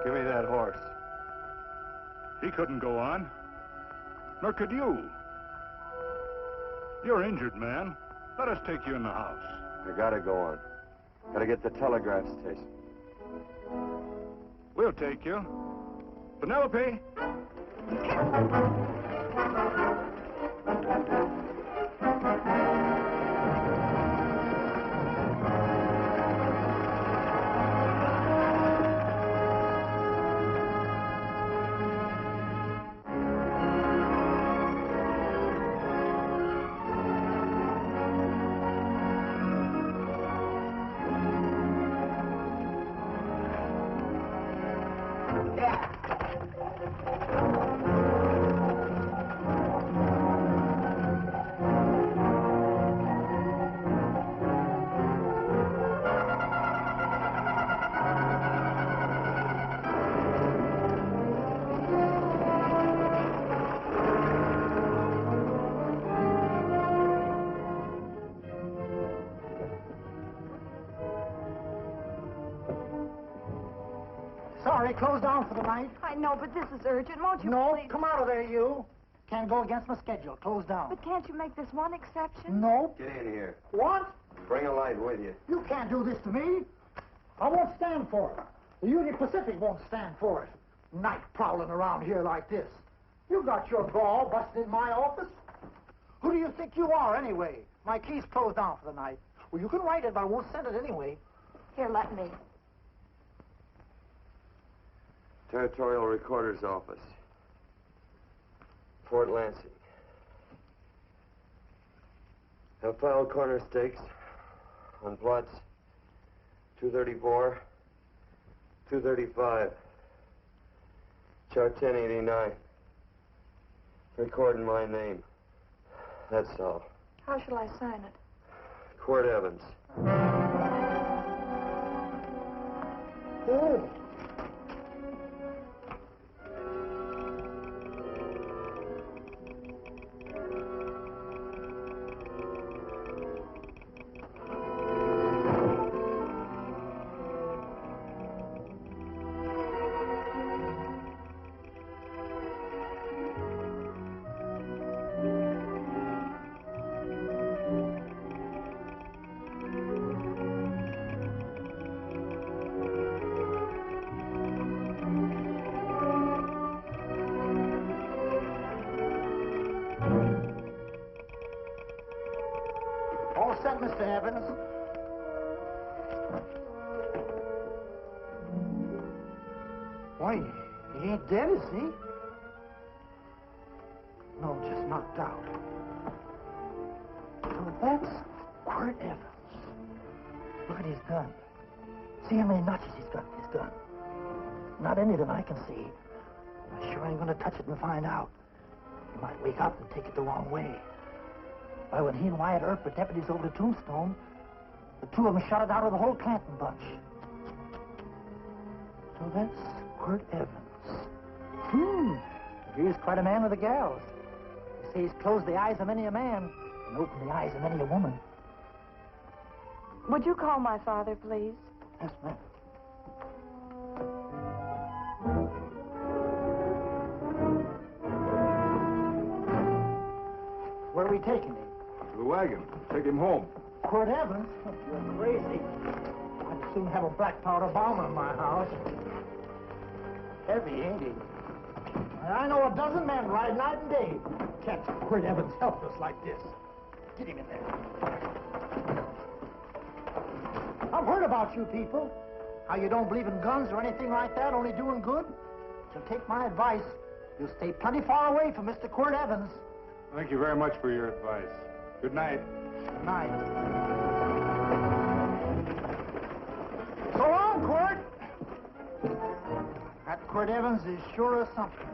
Give me that horse. He couldn't go on. Nor could you. You're injured, man. Let us take you in the house. I gotta go on. Gotta get to the telegraph station. We'll take you. Penelope! Sorry, closed down for the night. I know, but this is urgent. Won't you No, please? come out of there, you. Can't go against my schedule. Closed down. But can't you make this one exception? No. Get in here. What? Bring a light with you. You can't do this to me. I won't stand for it. The Union Pacific won't stand for it. Night prowling around here like this. You got your gall busting in my office? Who do you think you are, anyway? My key's closed down for the night. Well, you can write it, but I won't send it anyway. Here, let me. Territorial Recorder's Office. Fort Lansing. Have filed corner stakes on plots 234, 235, chart 1089. Recording my name. That's all. How shall I sign it? Quirt Evans. Oh. All set, Mr. Evans. Why, he ain't dead, is he? No, just knocked out. So that's Quirt Evans. Look at his gun. See how many notches he's got in his gun. Not any that I can see. I sure ain't gonna touch it and find out. He might wake up and take it the wrong way. Why, when he and Wyatt Earp were deputies over to Tombstone, the two of them shot it out of the whole Clanton bunch. So that's Quirt Evans. He's quite a man with the gals. They say he's closed the eyes of many a man and opened the eyes of many a woman. Would you call my father, please? Yes, ma'am. Where are we taking him? To the wagon. Take him home. Quirt Evans? You're crazy. I'd soon have a black powder bomber in my house. Heavy, ain't he? I know a dozen men ride night and day. Catch Quirt Evans helpless like this. Get him in there. I've heard about you people. How you don't believe in guns or anything like that, only doing good. So take my advice. You'll stay plenty far away from Mr. Quirt Evans. Thank you very much for your advice. Good night. Good night. So long, Quirt. That Quirt Evans is sure of something.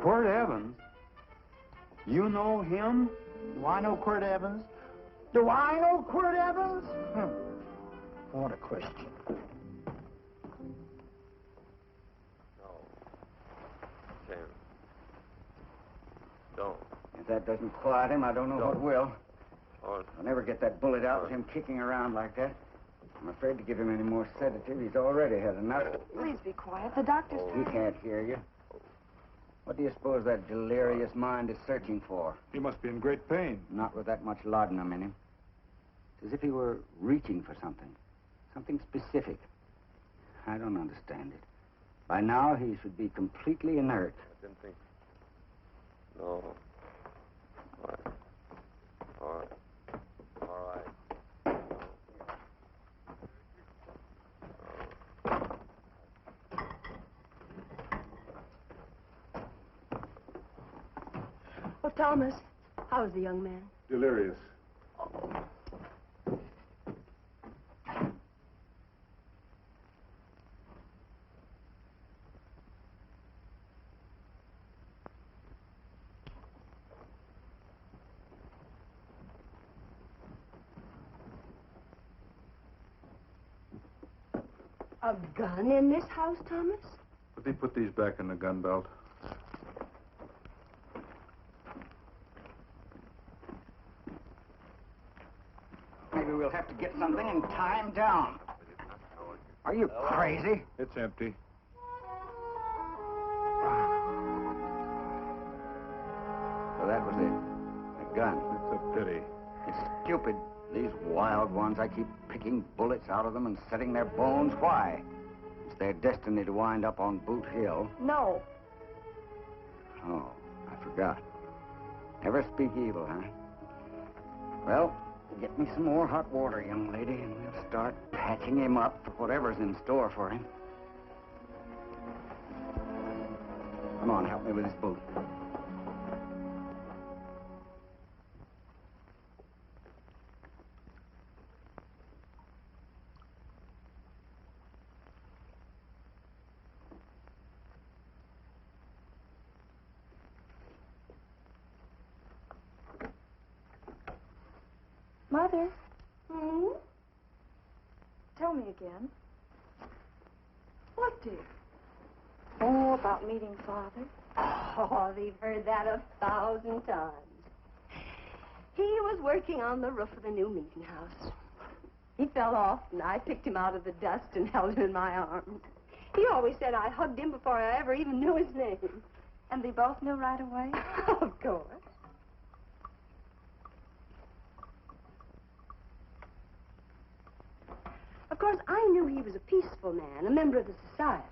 Quirt Evans? You know him? Do I know Quirt Evans? Do I know Quirt Evans? What a question. No. Sam. Don't. If that doesn't quiet him, I don't know what will. Oh, I'll never get that bullet out with him kicking around like that. I'm afraid to give him any more sedative. He's already had enough. Please be quiet. The doctor's... He can't hear you. What do you suppose that delirious mind is searching for? He must be in great pain. Not with that much laudanum in him. It's as if he were reaching for something. Something specific. I don't understand it. By now, he should be completely inert. I didn't think... No. All right. Oh, Thomas, how's the young man? Delirious. A gun in this house, Thomas? But they put these back in the gun belt. Maybe we'll have to get something and tie him down. Are you crazy? It's empty. So that was it. A gun. It's a pity. It's stupid. These wild ones, I keep picking bullets out of them and setting their bones. Why? It's their destiny to wind up on Boot Hill. No. Oh, I forgot. Never speak evil, huh? Well, get me some more hot water, young lady, and we'll start patching him up for whatever's in store for him. Come on, help me with his boot. Mother? Tell me again. What, dear? Oh, about meeting Father. Oh, they've heard that 1,000 times. He was working on the roof of the new meeting house. He fell off, and I picked him out of the dust and held him in my arms. He always said I hugged him before I ever even knew his name. And they both knew right away? Of course. Of course, I knew he was a peaceful man, a member of the society.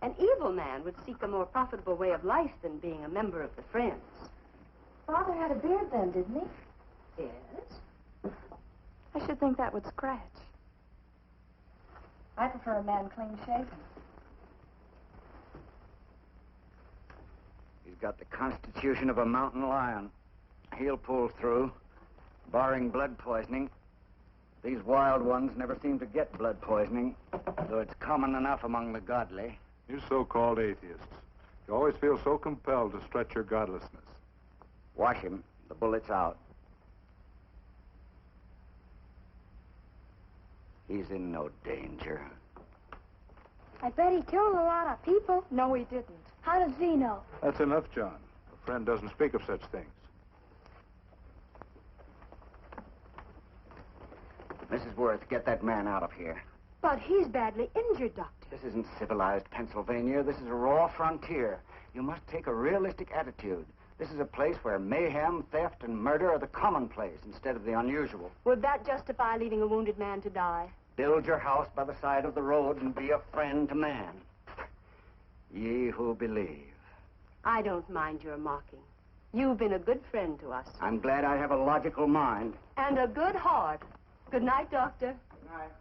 An evil man would seek a more profitable way of life than being a member of the Friends. Father had a beard then, didn't he? Yes? I should think that would scratch. I prefer a man clean shaven. He's got the constitution of a mountain lion. He'll pull through, barring blood poisoning. These wild ones never seem to get blood poisoning, though it's common enough among the godly. You so-called atheists. You always feel so compelled to stretch your godlessness. Watch him. The bullet's out. He's in no danger. I bet he killed a lot of people. No, he didn't. How does he know? That's enough, John. A friend doesn't speak of such things. Mrs. Worth, get that man out of here. But he's badly injured, Doctor. This isn't civilized Pennsylvania. This is a raw frontier. You must take a realistic attitude. This is a place where mayhem, theft, and murder are the commonplace instead of the unusual. Would that justify leaving a wounded man to die? Build your house by the side of the road and be a friend to man. Ye who believe. I don't mind your mocking. You've been a good friend to us. I'm glad I have a logical mind. And a good heart. Good night, Doctor. Good night.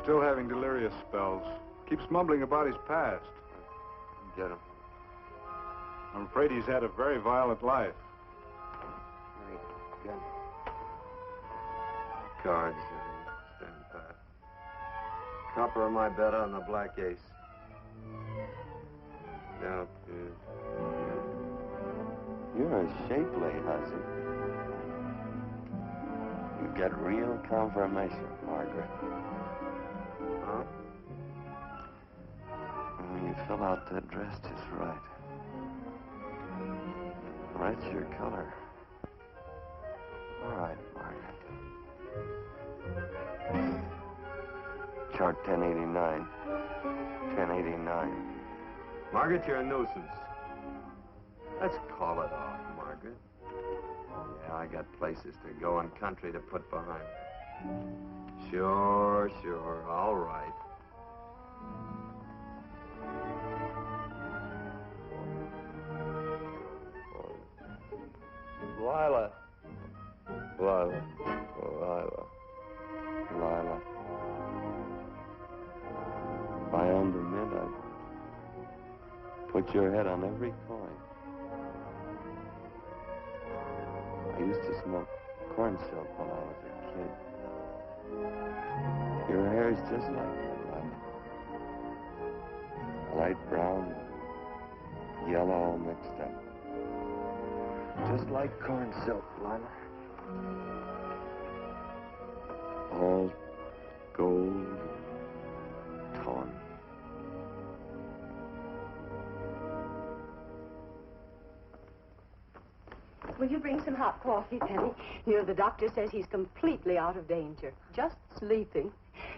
Still having delirious spells. Keeps mumbling about his past. Get him. I'm afraid he's had a very violent life. Cards. Stand pat. Copper on my bet on the black ace. Now, you're a shapely hussy. You get real confirmation, Margaret. Huh? Well, you fill out that dress just right. That's your color. All right, Margaret. Chart 1089. 1089. Margaret, you're a nuisance. Let's call it off, Margaret. Yeah, I got places to go and country to put behind me. Sure, sure. All right. Lila. Lila. Lila. Lila. If I owned a mint, I'd put your head on every coin. I used to smoke corn silk when I was a kid. Your hair's just like that, Lila. Light brown, yellow mixed up. Just like corn silk, Lila. All gold and tawny. Will you bring some hot coffee, Penny? You know, the doctor says he's completely out of danger. Just sleeping.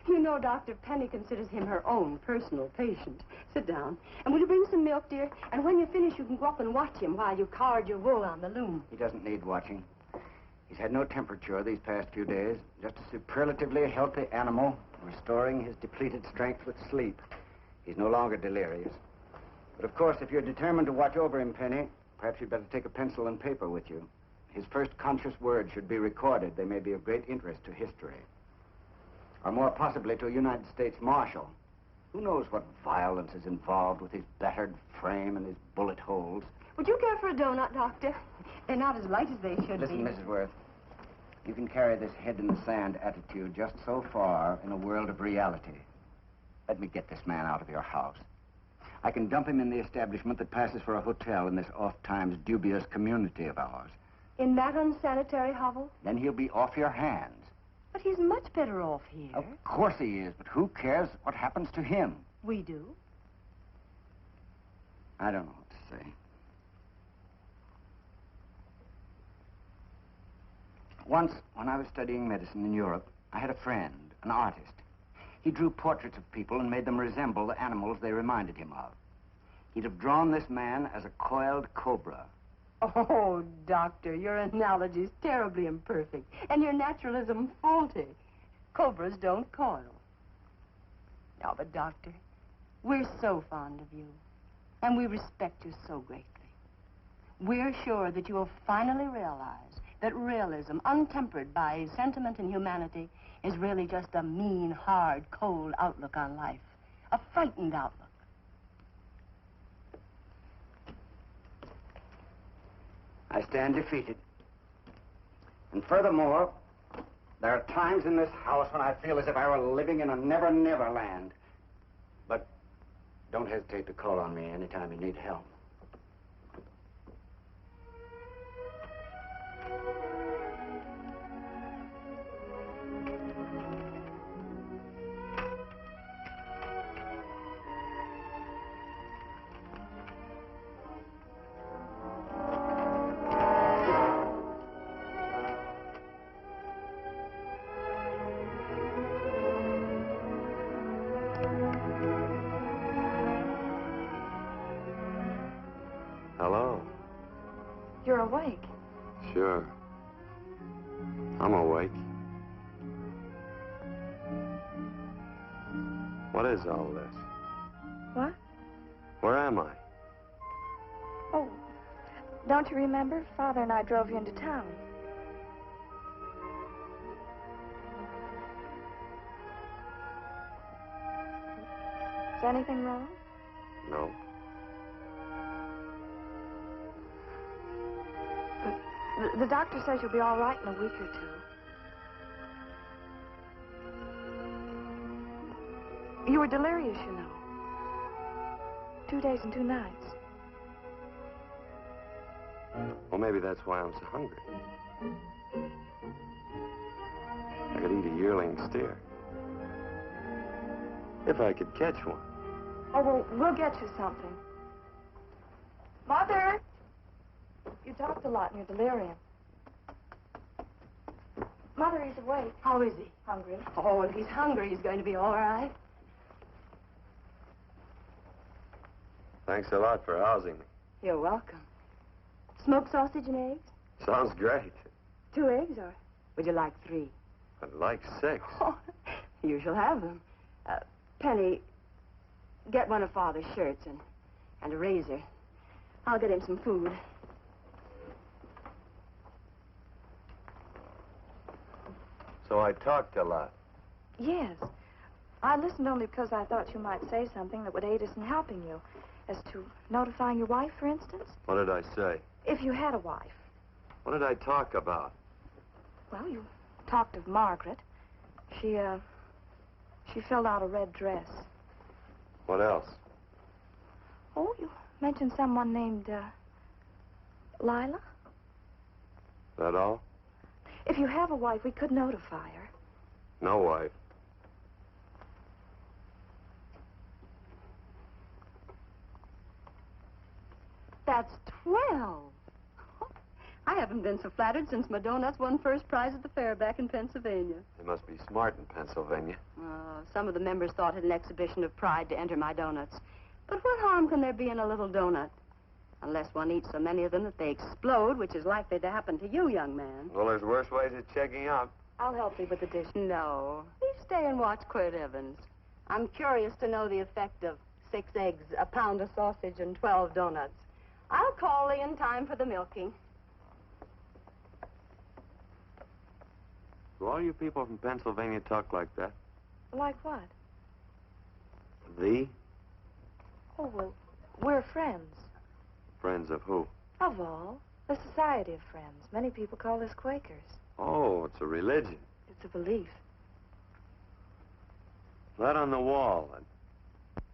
You know, Dr. Penny considers him her own personal patient. Sit down. And will you bring some milk, dear? And when you finish, you can go up and watch him while you card your wool on the loom. He doesn't need watching. He's had no temperature these past few days. Just a superlatively healthy animal, restoring his depleted strength with sleep. He's no longer delirious. But of course, if you're determined to watch over him, Penny, perhaps you'd better take a pencil and paper with you. His first conscious words should be recorded. They may be of great interest to history. Or more possibly to a United States Marshal. Who knows what violence is involved with his battered frame and his bullet holes. Would you care for a donut, Doctor? They're not as light as they should Listen, be. Mrs. Worth. You can carry this head-in-the-sand attitude just so far in a world of reality. Let me get this man out of your house. I can dump him in the establishment that passes for a hotel in this oft-times dubious community of ours. In that unsanitary hovel? Then he'll be off your hands. But he's much better off here. Of course he is, but who cares what happens to him? We do. I don't know what to say. Once, when I was studying medicine in Europe, I had a friend, an artist. He drew portraits of people and made them resemble the animals they reminded him of. He'd have drawn this man as a coiled cobra. Oh, Doctor, your analogy's terribly imperfect, and your naturalism faulty. Cobras don't coil. Now, but, Doctor, we're so fond of you, and we respect you so greatly. We're sure that you will finally realize that realism, untempered by sentiment and humanity, is really just a mean, hard, cold outlook on life. A frightened outlook. I stand defeated. And furthermore, there are times in this house when I feel as if I were living in a never-never land. But don't hesitate to call on me anytime you need help. Hello. You're awake. Sure. I'm awake. What is all this? What? Where am I? Oh, don't you remember? Father and I drove you into town. Is anything wrong? No. The doctor says you'll be all right in a week or two. You were delirious, you know. 2 days and 2 nights. Well, maybe that's why I'm so hungry. I could eat a yearling steer. If I could catch one. Oh, well, we'll get you something. Mother! You talked a lot in your delirium. Mother, he's awake. How is he? Hungry. Oh, if he's hungry, he's going to be all right. Thanks a lot for housing me. You're welcome. Smoked sausage and eggs? Sounds great. 2 eggs, or would you like 3? I'd like 6. Oh, you shall have them. Penny, get one of Father's shirts and a razor. I'll get him some food. So I talked a lot. Yes. I listened only because I thought you might say something that would aid us in helping you. As to notifying your wife, for instance? What did I say? If you had a wife. What did I talk about? Well, you talked of Margaret. She filled out a red dress. What else? Oh, you mentioned someone named, Lila? That all? If you have a wife, we could notify her. No wife. That's 12. I haven't been so flattered since my donuts won first prize at the fair back in Pennsylvania. They must be smart in Pennsylvania. Some of the members thought it an exhibition of pride to enter my donuts. But what harm can there be in a little donut? Unless one eats so many of them that they explode, which is likely to happen to you, young man. Well, there's worse ways of checking out. I'll help you with the dish. No. You stay and watch Quirt Evans. I'm curious to know the effect of 6 eggs, a pound of sausage, and 12 donuts. I'll call Lee in time for the milking. Do all you people from Pennsylvania talk like that? Like what? The? Oh, well, we're friends. Friends of who? Of all. A society of friends. Many people call us Quakers. Oh, it's a religion. It's a belief. That on the wall.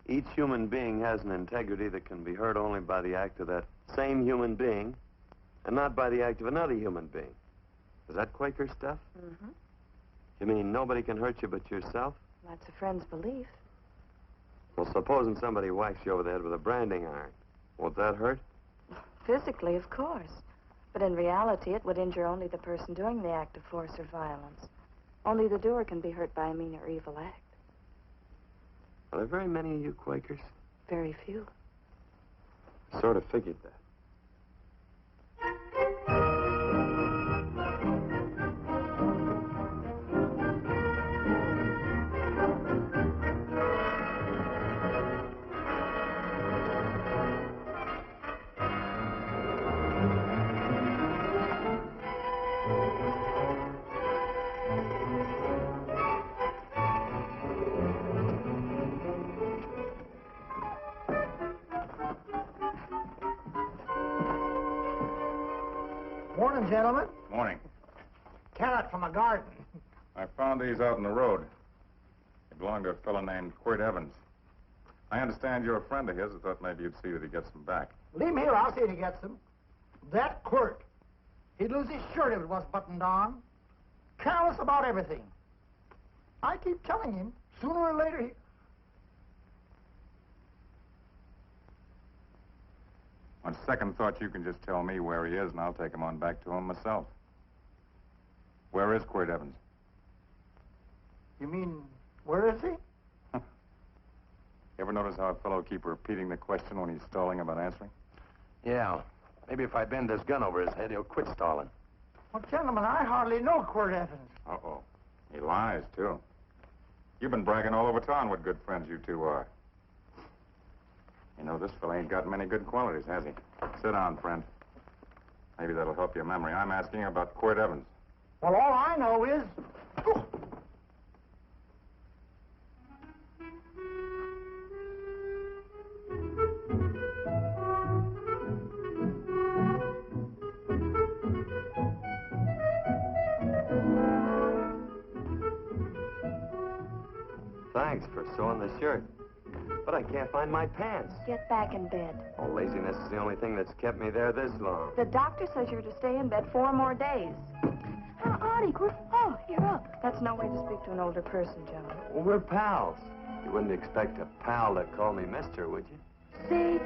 Each human being has an integrity that can be hurt only by the act of that same human being, and not by the act of another human being. Is that Quaker stuff? Mm-hmm. You mean nobody can hurt you but yourself? That's a friend's belief. Well, supposing somebody whacks you over the head with a branding iron. Won't that hurt? Physically, of course. But in reality, it would injure only the person doing the act of force or violence. Only the doer can be hurt by a mean or evil act. Are there very many of you Quakers? Very few. Sort of figured that. Morning, gentlemen. Morning. Carrot from a garden. I found these out in the road. They belong to a fellow named Quirt Evans. I understand you're a friend of his. I thought maybe you'd see that he gets them back. Leave him here. I'll see if he gets them. That Quirt. He'd lose his shirt if it wasn't buttoned on. Careless about everything. I keep telling him, sooner or later he... On second thought, you can just tell me where he is, and I'll take him on back to him myself. Where is Quirt Evans? You mean, where is he? You ever notice how a fellow keep repeating the question when he's stalling about answering? Yeah. Maybe if I bend this gun over his head, he'll quit stalling. Well, gentlemen, I hardly know Quirt Evans. Uh-oh. He lies, too. You've been bragging all over town what good friends you two are. You know, this fella ain't got many good qualities, has he? Sit down, friend. Maybe that'll help your memory. I'm asking about Quirt Evans. Well, all I know is... Thanks for sewing the shirt. But I can't find my pants. Get back in bed. Oh, laziness is the only thing that's kept me there this long. The doctor says you're to stay in bed 4 more days. Audie, oh, you're up. That's no way to speak to an older person, Joe. Well, we're pals. You wouldn't expect a pal to call me mister, would you? See,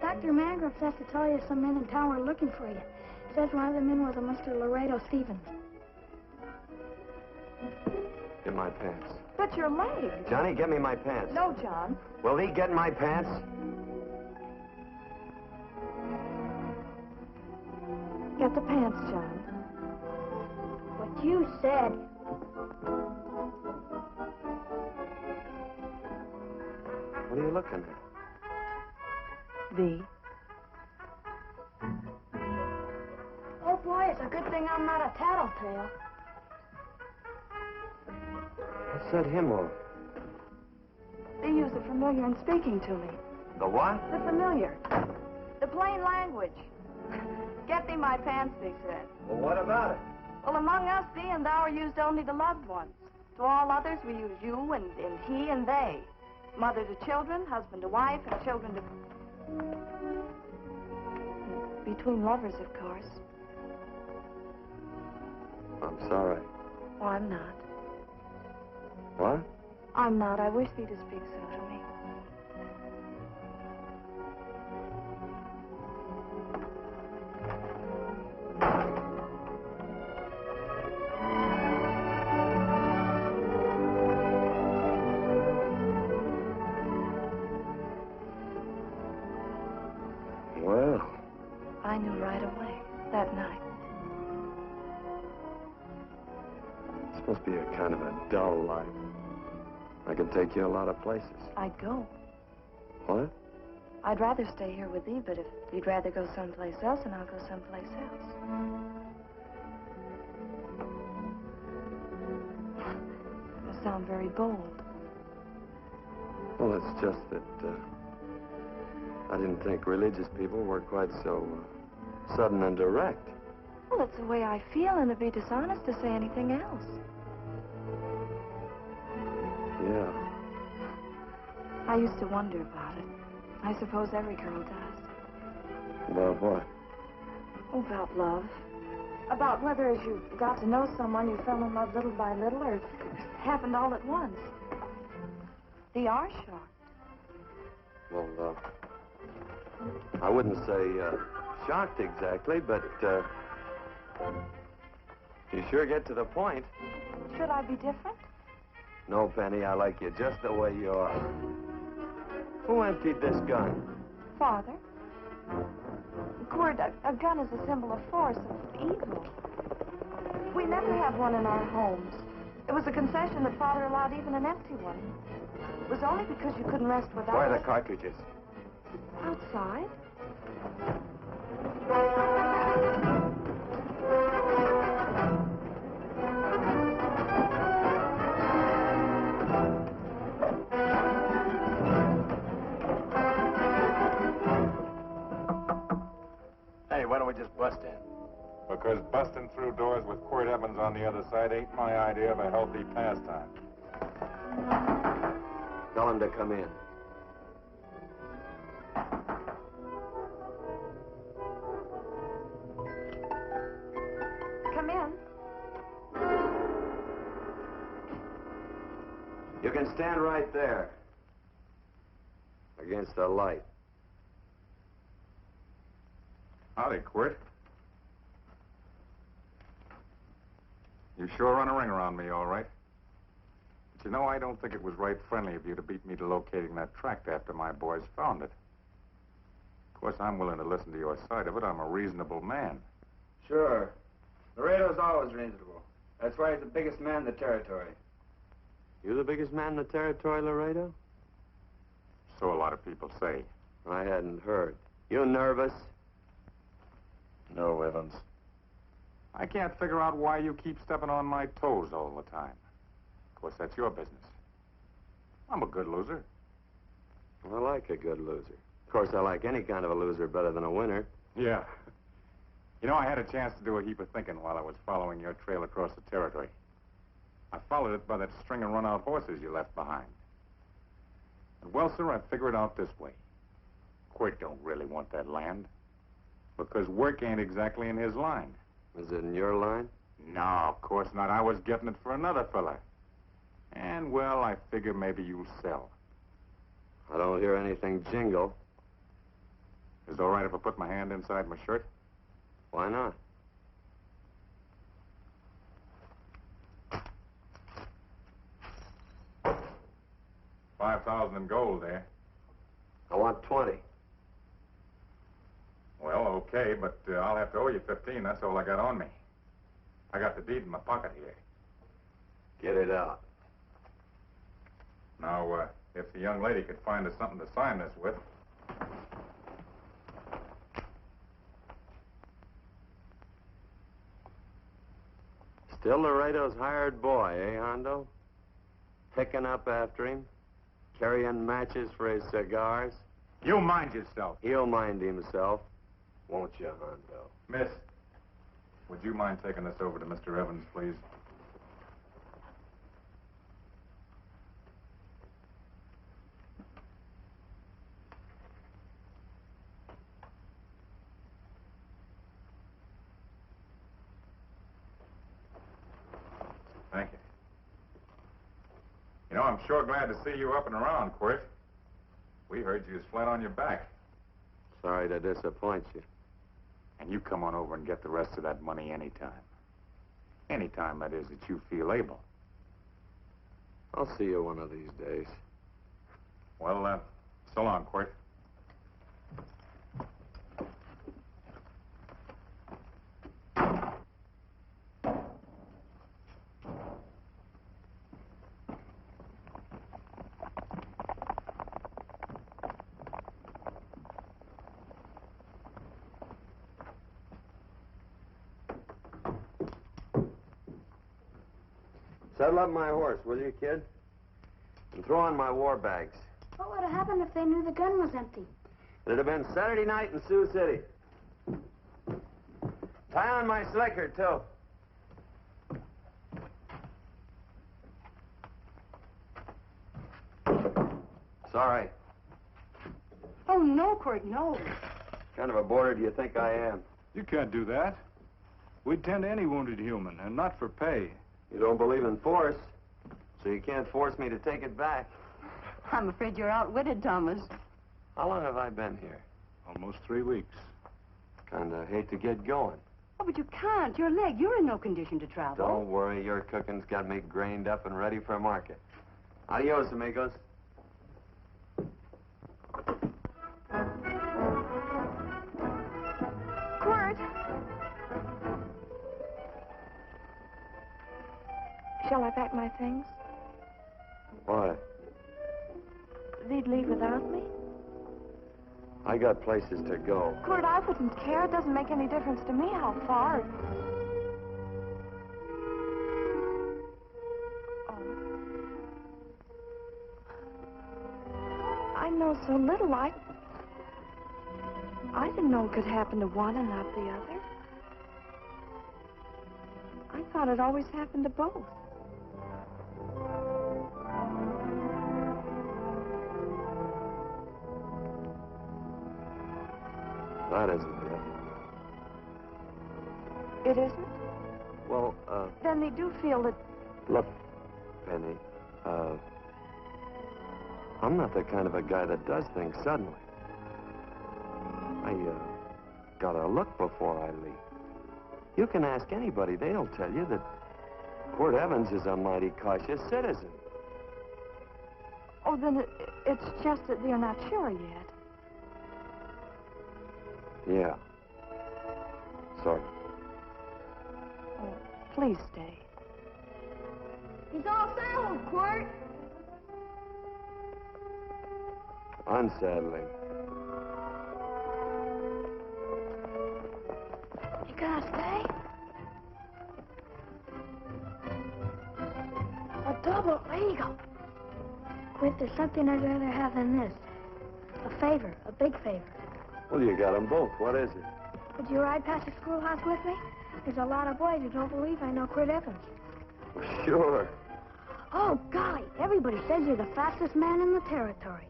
Dr. Mangroves has to tell you some men in town are looking for you. Says one of the men was a Mr. Laredo Stevens. Get my pants. But your leg. Johnny, get me my pants. No, John. Will he get my pants? Get the pants, John. What you said. What are you looking at? V. Oh, boy, it's a good thing I'm not a tattletale. What's that hymn of? They use the familiar in speaking to me. The what? The familiar. The plain language. Get thee my pants, they said. Well, what about it? Well, among us, thee and thou are used only to loved ones. To all others, we use you and he and they. Mother to children, husband to wife, and children to... Between lovers, of course. I'm sorry. Oh, I'm not. What? I'm not. I wish thee to speak so to me. Well, I knew right away, that night. this must be a kind of a dull life. I can take you a lot of places. I'd go. What? I'd rather stay here with thee, but if you'd rather go someplace else, then I'll go someplace else. You sound very bold. Well, it's just that I didn't think religious people were quite so sudden and direct. Well, it's the way I feel, and it'd be dishonest to say anything else. Yeah. I used to wonder about it. I suppose every girl does. About what? Oh, about love. About whether as you got to know someone, you fell in love little by little, or it happened all at once. They are shocked. Well, I wouldn't say shocked exactly, but you sure get to the point. Should I be different? No, Penny, I like you just the way you are. Who emptied this gun? Father? Quirt, a gun is a symbol of force, of evil. We never have one in our homes. It was a concession that Father allowed even an empty one. It was only because you couldn't rest without Where are it. the cartridges? Outside? Hey, why don't we just bust in? Because busting through doors with Quirt Evans on the other side ain't my idea of a healthy pastime. Tell him to come in. Come in. You can stand right there. Against the light. Howdy, Quirt. You sure run a ring around me, all right. But you know, I don't think it was right friendly of you to beat me to locating that tract after my boys found it. Of course, I'm willing to listen to your side of it. I'm a reasonable man. Sure. Laredo's always reasonable. That's why he's the biggest man in the territory. You the biggest man in the territory, Laredo? So a lot of people say. I hadn't heard. You nervous? No, Evans. I can't figure out why you keep stepping on my toes all the time. Of course, that's your business. I'm a good loser. I like a good loser. Of course, I like any kind of a loser better than a winner. Yeah. You know, I had a chance to do a heap of thinking while I was following your trail across the territory. I followed it by that string of run-out horses you left behind. And well, sir, I figure it out this way. Quirt don't really want that land. Because work ain't exactly in his line. Is it in your line? No, of course not. I was getting it for another fella. And, well, I figure maybe you'll sell. I don't hear anything jingle. Is it all right if I put my hand inside my shirt? Why not? 5,000 in gold there. I want 20. Well, okay, but I'll have to owe you 15. That's all I got on me. I got the deed in my pocket here. Get it out. Now, if the young lady could find us something to sign this with. Still Laredo's hired boy, eh, Hondo? Picking up after him, carrying matches for his cigars. You mind yourself. He'll mind himself, won't you, Hondo? Miss, would you mind taking this over to Mr. Evans, please? Thank you. You know, I'm sure glad to see you up and around, Quick. We heard you was flat on your back. Sorry to disappoint you. And you come on over and get the rest of that money anytime. Anytime, that is, that you feel able. I'll see you one of these days. Well, so long, Quick. Saddle up my horse, will you, kid? And throw on my war bags. What would have happened if they knew the gun was empty? It'd have been Saturday night in Sioux City. Tie on my slicker, too. Sorry. Oh, no, Quirt, no. What kind of a boarder do you think I am? You can't do that. We'd tend to any wounded human, and not for pay. You don't believe in force, so you can't force me to take it back. I'm afraid you're outwitted, Thomas. How long have I been here? Almost 3 weeks. Kinda hate to get going. Oh, but you can't. Your leg, you're in no condition to travel. Don't worry, your cooking's got me grained up and ready for market. Adios, amigos. Quirt. Shall I pack my things? Why? They'd leave without me? I got places to go. Quirt, I wouldn't care. It doesn't make any difference to me how far. Oh. I know so little. I didn't know it could happen to one and not the other. I thought it always happened to both. That isn't it. It isn't? Well, Then they do feel that... look, Penny, I'm not the kind of a guy that does things suddenly. I, gotta look before I leave. You can ask anybody, they'll tell you that Quirt Evans is a mighty cautious citizen. Oh, then it's just that they're not sure yet. Yeah. Sort of. Oh, please stay. He's all settled, Quirt. Unsettling. You gonna stay? A double eagle. Quirt, there's something I'd rather have than this. A favor, a big favor. Well, you got them both. What is it? Would you ride past the schoolhouse with me? There's a lot of boys who don't believe I know Quirt Evans. Sure. Oh, golly, everybody says you're the fastest man in the territory.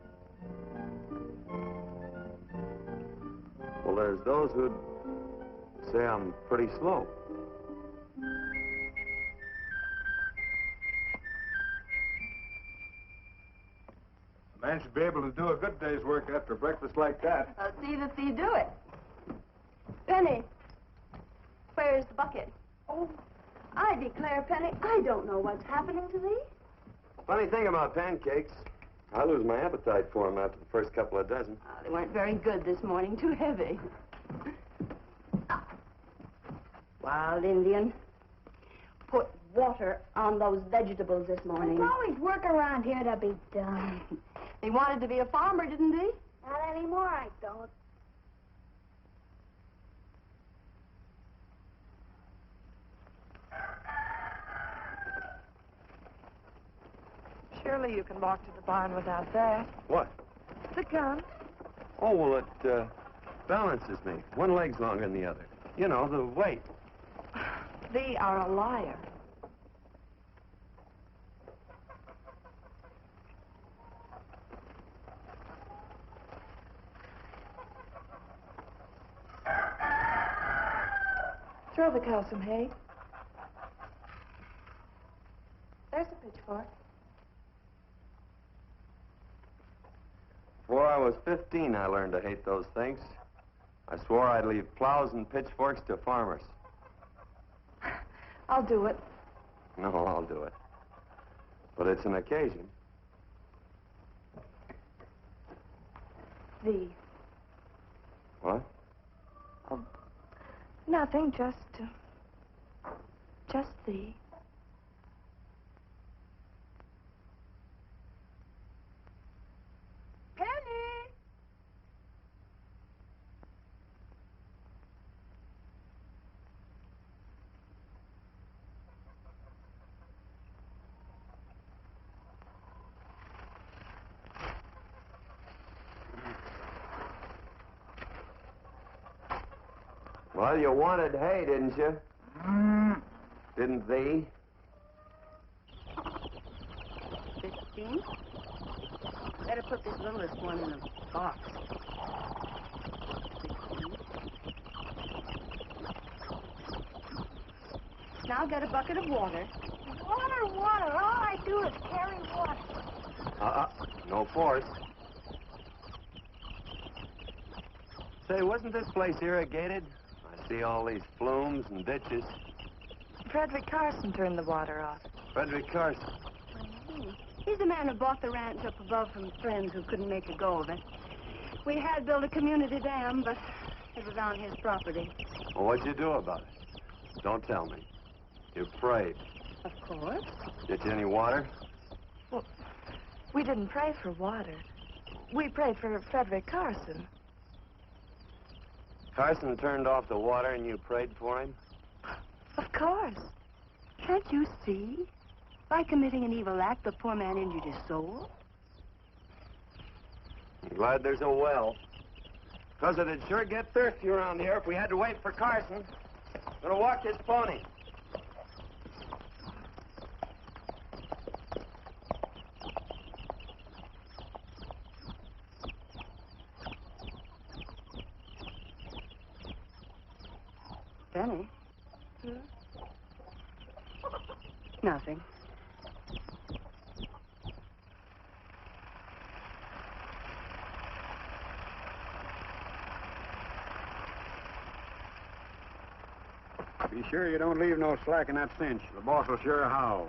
Well, there's those who'd say I'm pretty slow. A man should be able to do a good day's work after breakfast like that. I'll see that you do it. Penny, where's the bucket? Oh, I declare, Penny, I don't know what's happening to thee. Funny thing about pancakes, I lose my appetite for them after the first couple of dozen. They weren't very good this morning. Too heavy. Wild Indian. Put water on those vegetables this morning. There's always work around here to be done. He wanted to be a farmer, didn't he? Not anymore, I don't. Surely you can walk to the barn without that. What? The gun. Oh, well, it balances me. One leg's longer than the other. You know, the weight. Thee are a liar. Throw the cow some hay. There's a pitchfork. Before I was 15, I learned to hate those things. I swore I'd leave plows and pitchforks to farmers. I'll do it. No, I'll do it. But it's an occasion. Thee. What? Oh, nothing, just thee. Penny! Well, you wanted hay, didn't you? Didn't thee? 15. Better put this littlest one in a box. 16. Now get a bucket of water. Water, water. All I do is carry water. No force. Say, wasn't this place irrigated? I see all these flumes and ditches. Frederick Carson turned the water off. Frederick Carson. He's the man who bought the ranch up above from friends who couldn't make a go of it. We had built a community dam, but it was on his property. Well, what'd you do about it? Don't tell me. You prayed. Of course. Get you any water? Well, we didn't pray for water. We prayed for Frederick Carson. Carson turned off the water and you prayed for him? Of course. Can't you see? By committing an evil act, the poor man injured his soul. I'm glad there's a well. Because it'd sure get thirsty around here if we had to wait for Carson. Gonna walk his pony. Benny? Nothing. Be sure you don't leave no slack in that cinch. The boss will sure howl.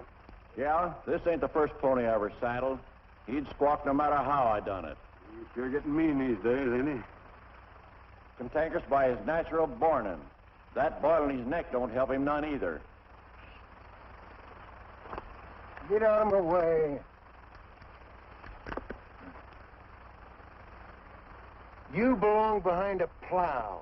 Yeah, this ain't the first pony I ever saddled. He'd squawk no matter how I done it. He's sure getting mean these days, ain't he? Cantankerous by his natural bornin'. That boil in his neck don't help him none either. Get out of my way. You belong behind a plow.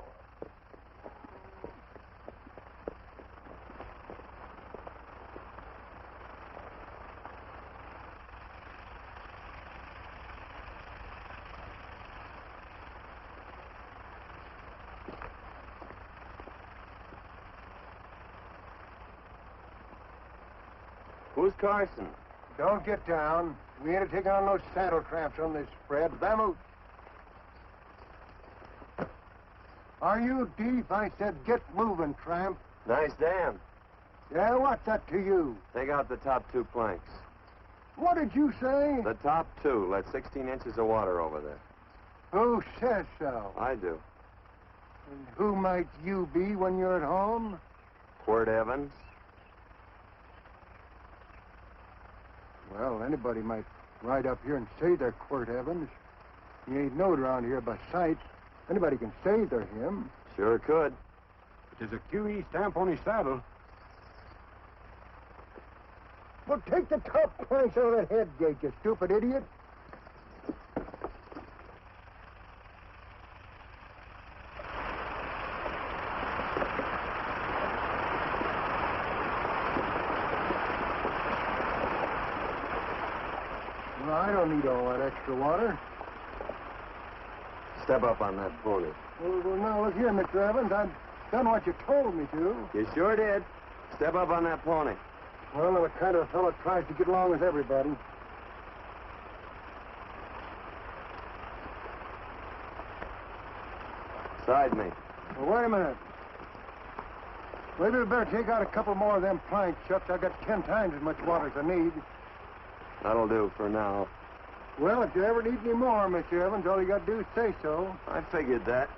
Who's Carson? Don't get down. We ain't taking on no saddle tramps on this spread. Vamoose. Are you deep? I said get moving, tramp. Nice dam. Yeah, what's that to you? Take out the top 2 planks. What did you say? The top 2. Let 16 inches of water over there. Who says so? I do. And who might you be when you're at home? Quirt Evans. Well, anybody might Ride up here and say they're Quirt Evans. He ain't knowed around here by sight. Anybody can say they're him. Sure could. There's a QE stamp on his saddle. Well, take the top planks out of that head gate, you stupid idiot. Well, I don't need all that extra water. Step up on that pony. Well, now, look here, Mr. Evans. I've done what you told me to. You sure did. Step up on that pony. Well, I'm the kind of fellow that tries to get along with everybody. Side me. Well, wait a minute. Maybe we better take out a couple more of them planks, Chuck. I got 10 times as much water as I need. That'll do for now. Well, if you ever need any more, Mr. Evans, all you got to do is say so. I figured that.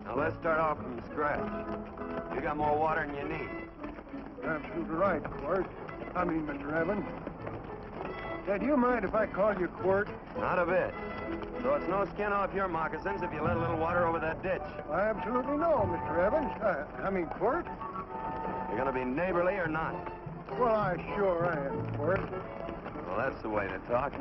Now, let's start off from scratch. You got more water than you need. You're absolutely right, Quirt. Mr. Evans. Say, do you mind if I call you Quirt? Not a bit. So it's no skin off your moccasins if you let a little water over that ditch. I absolutely know, Mr. Evans. Quirt. You're going to be neighborly or not? Well, I sure am, Quirt. Well, that's the way to talk.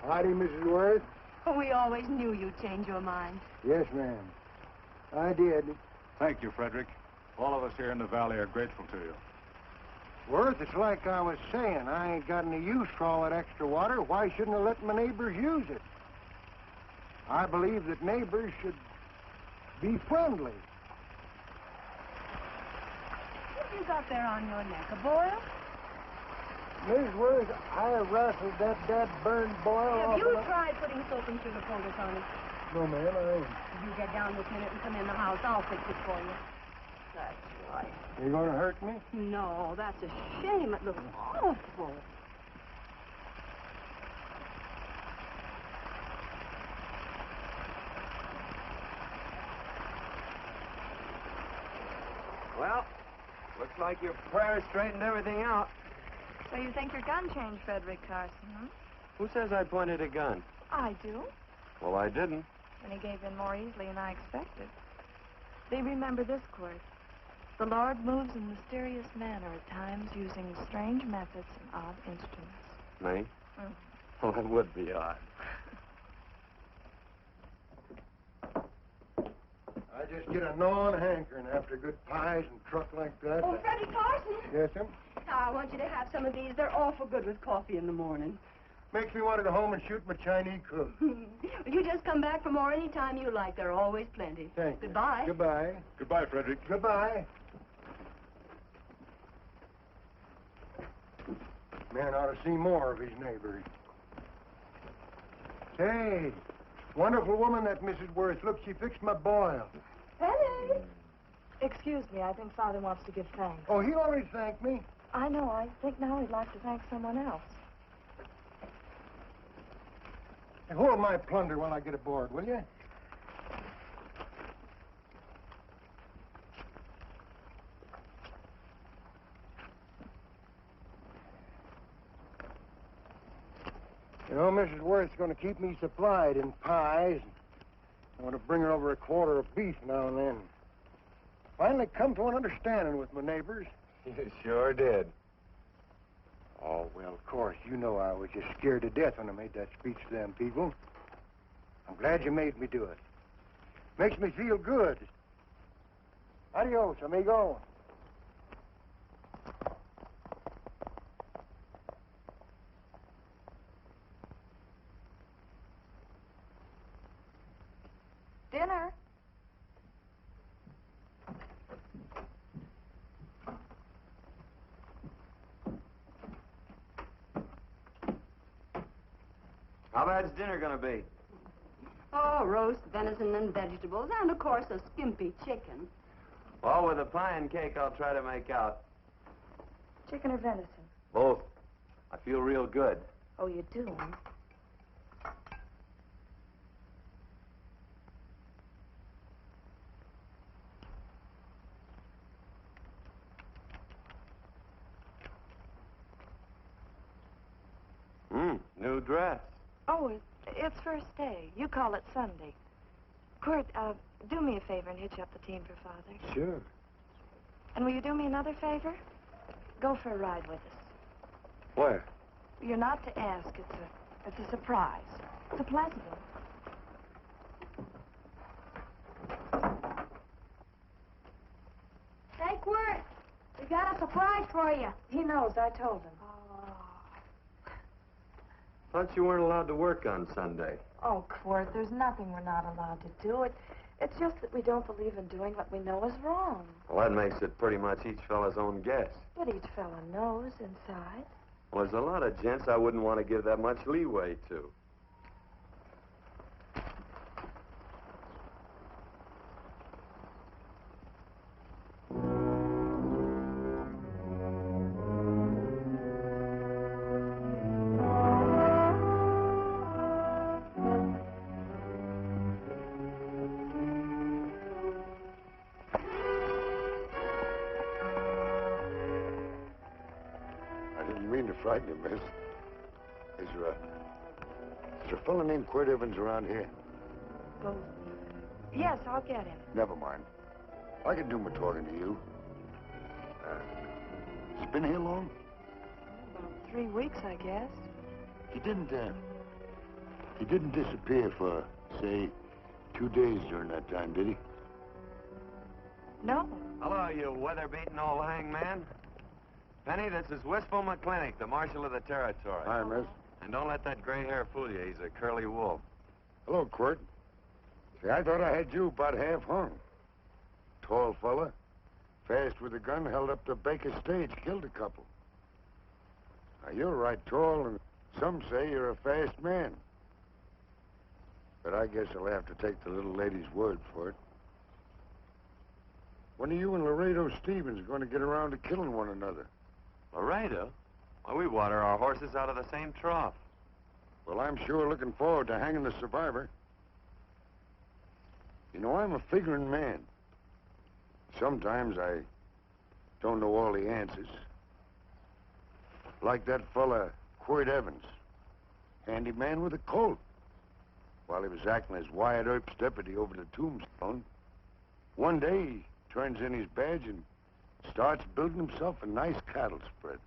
Howdy, Mrs. Worth. We always knew you'd change your mind. Yes, ma'am. I did. Thank you, Frederick. All of us here in the valley are grateful to you. Worth, it's like I was saying. I ain't got any use for all that extra water. Why shouldn't I let my neighbors use it? I believe that neighbors should be friendly. What have you got there on your neck, a boil? Mrs. Worth, I wrestled that burned boil off. Have you tried putting soap and sugar poultice on it? No, ma'am, I ain't. You get down this minute and come in the house. I'll fix it for you. That's right. You gonna hurt me? No, that's a shame. It looks awful. Well, looks like your prayer straightened everything out. So you think your gun changed, Frederick Carson, huh? Who says I pointed a gun? I do. Well, I didn't. And he gave in more easily than I expected. They remember this, Quirt. The Lord moves in mysterious manner at times, using strange methods and odd instruments. Me? Mm. Well, it would be odd. I just get a gnawing hankering after good pies and truck like that. Oh, Freddie Carson! Yes, ma'am? I want you to have some of these. They're awful good with coffee in the morning. Makes me want to go home and shoot my Chinese cook. You just come back for more any time you like. There are always plenty. Thank you. Goodbye. Goodbye. Goodbye, Frederick. Goodbye. Man ought to see more of his neighbors. Say, wonderful woman, that Mrs. Worth. Look, she fixed my boil. Penny! Excuse me, I think Father wants to give thanks. Oh, he already thanked me. I know. I think now he'd like to thank someone else. Hey, hold my plunder while I get aboard, will you? You know, Mrs. Worth's going to keep me supplied in pies. I want to bring her over a quarter of beef now and then. Finally come to an understanding with my neighbors. You sure did. Oh, well, of course. You know I was just scared to death when I made that speech to them people. I'm glad you made me do it. Makes me feel good. Adios, amigo. Dinner. How bad's dinner gonna be? Oh, roast venison and vegetables, and of course a skimpy chicken. Well, with a pie and cake, I'll try to make out. Chicken or venison? Both. I feel real good. Oh, you do, huh? New dress. Oh, it's first day. You call it Sunday. Quirt, do me a favor and hitch up the team for Father. Sure. And will you do me another favor? Go for a ride with us. Where? You're not to ask. It's a surprise. It's a pleasant one. Hey, Quirt, we got a surprise for you. He knows. I told him. Thought you weren't allowed to work on Sunday. Oh, Quirt, there's nothing we're not allowed to do. It's just that we don't believe in doing what we know is wrong. Well, that makes it pretty much each fella's own guess. But each fella knows inside. Well, there's a lot of gents I wouldn't want to give that much leeway to. Frighten you, miss. Is there a fellow named Quirt Evans around here? Well, yes, I'll get him. Never mind. I can do my talking to you. He's been here long? About 3 weeks, I guess. He didn't disappear for, say, 2 days during that time, did he? No. Hello, you weather-beaten old hangman. Penny, this is Wistful McClintock, the Marshal of the Territory. Hi, miss. And don't let that gray hair fool you. He's a curly wolf. Hello, Quirt. See, I thought I had you about half hung. Tall fella, fast with a gun, held up the Baker stage, killed a couple. Now, you're right tall, and some say you're a fast man. But I guess I'll have to take the little lady's word for it. When are you and Laredo Stevens going to get around to killing one another? Laredo? Well, we water our horses out of the same trough. Well, I'm sure looking forward to hanging the survivor. You know, I'm a figuring man. Sometimes I don't know all the answers. Like that fella, Quirt Evans. Handy man with a Colt. While he was acting as Wyatt Earp's deputy over the tombstone, one day he turns in his badge and starts building himself a nice cattle spread.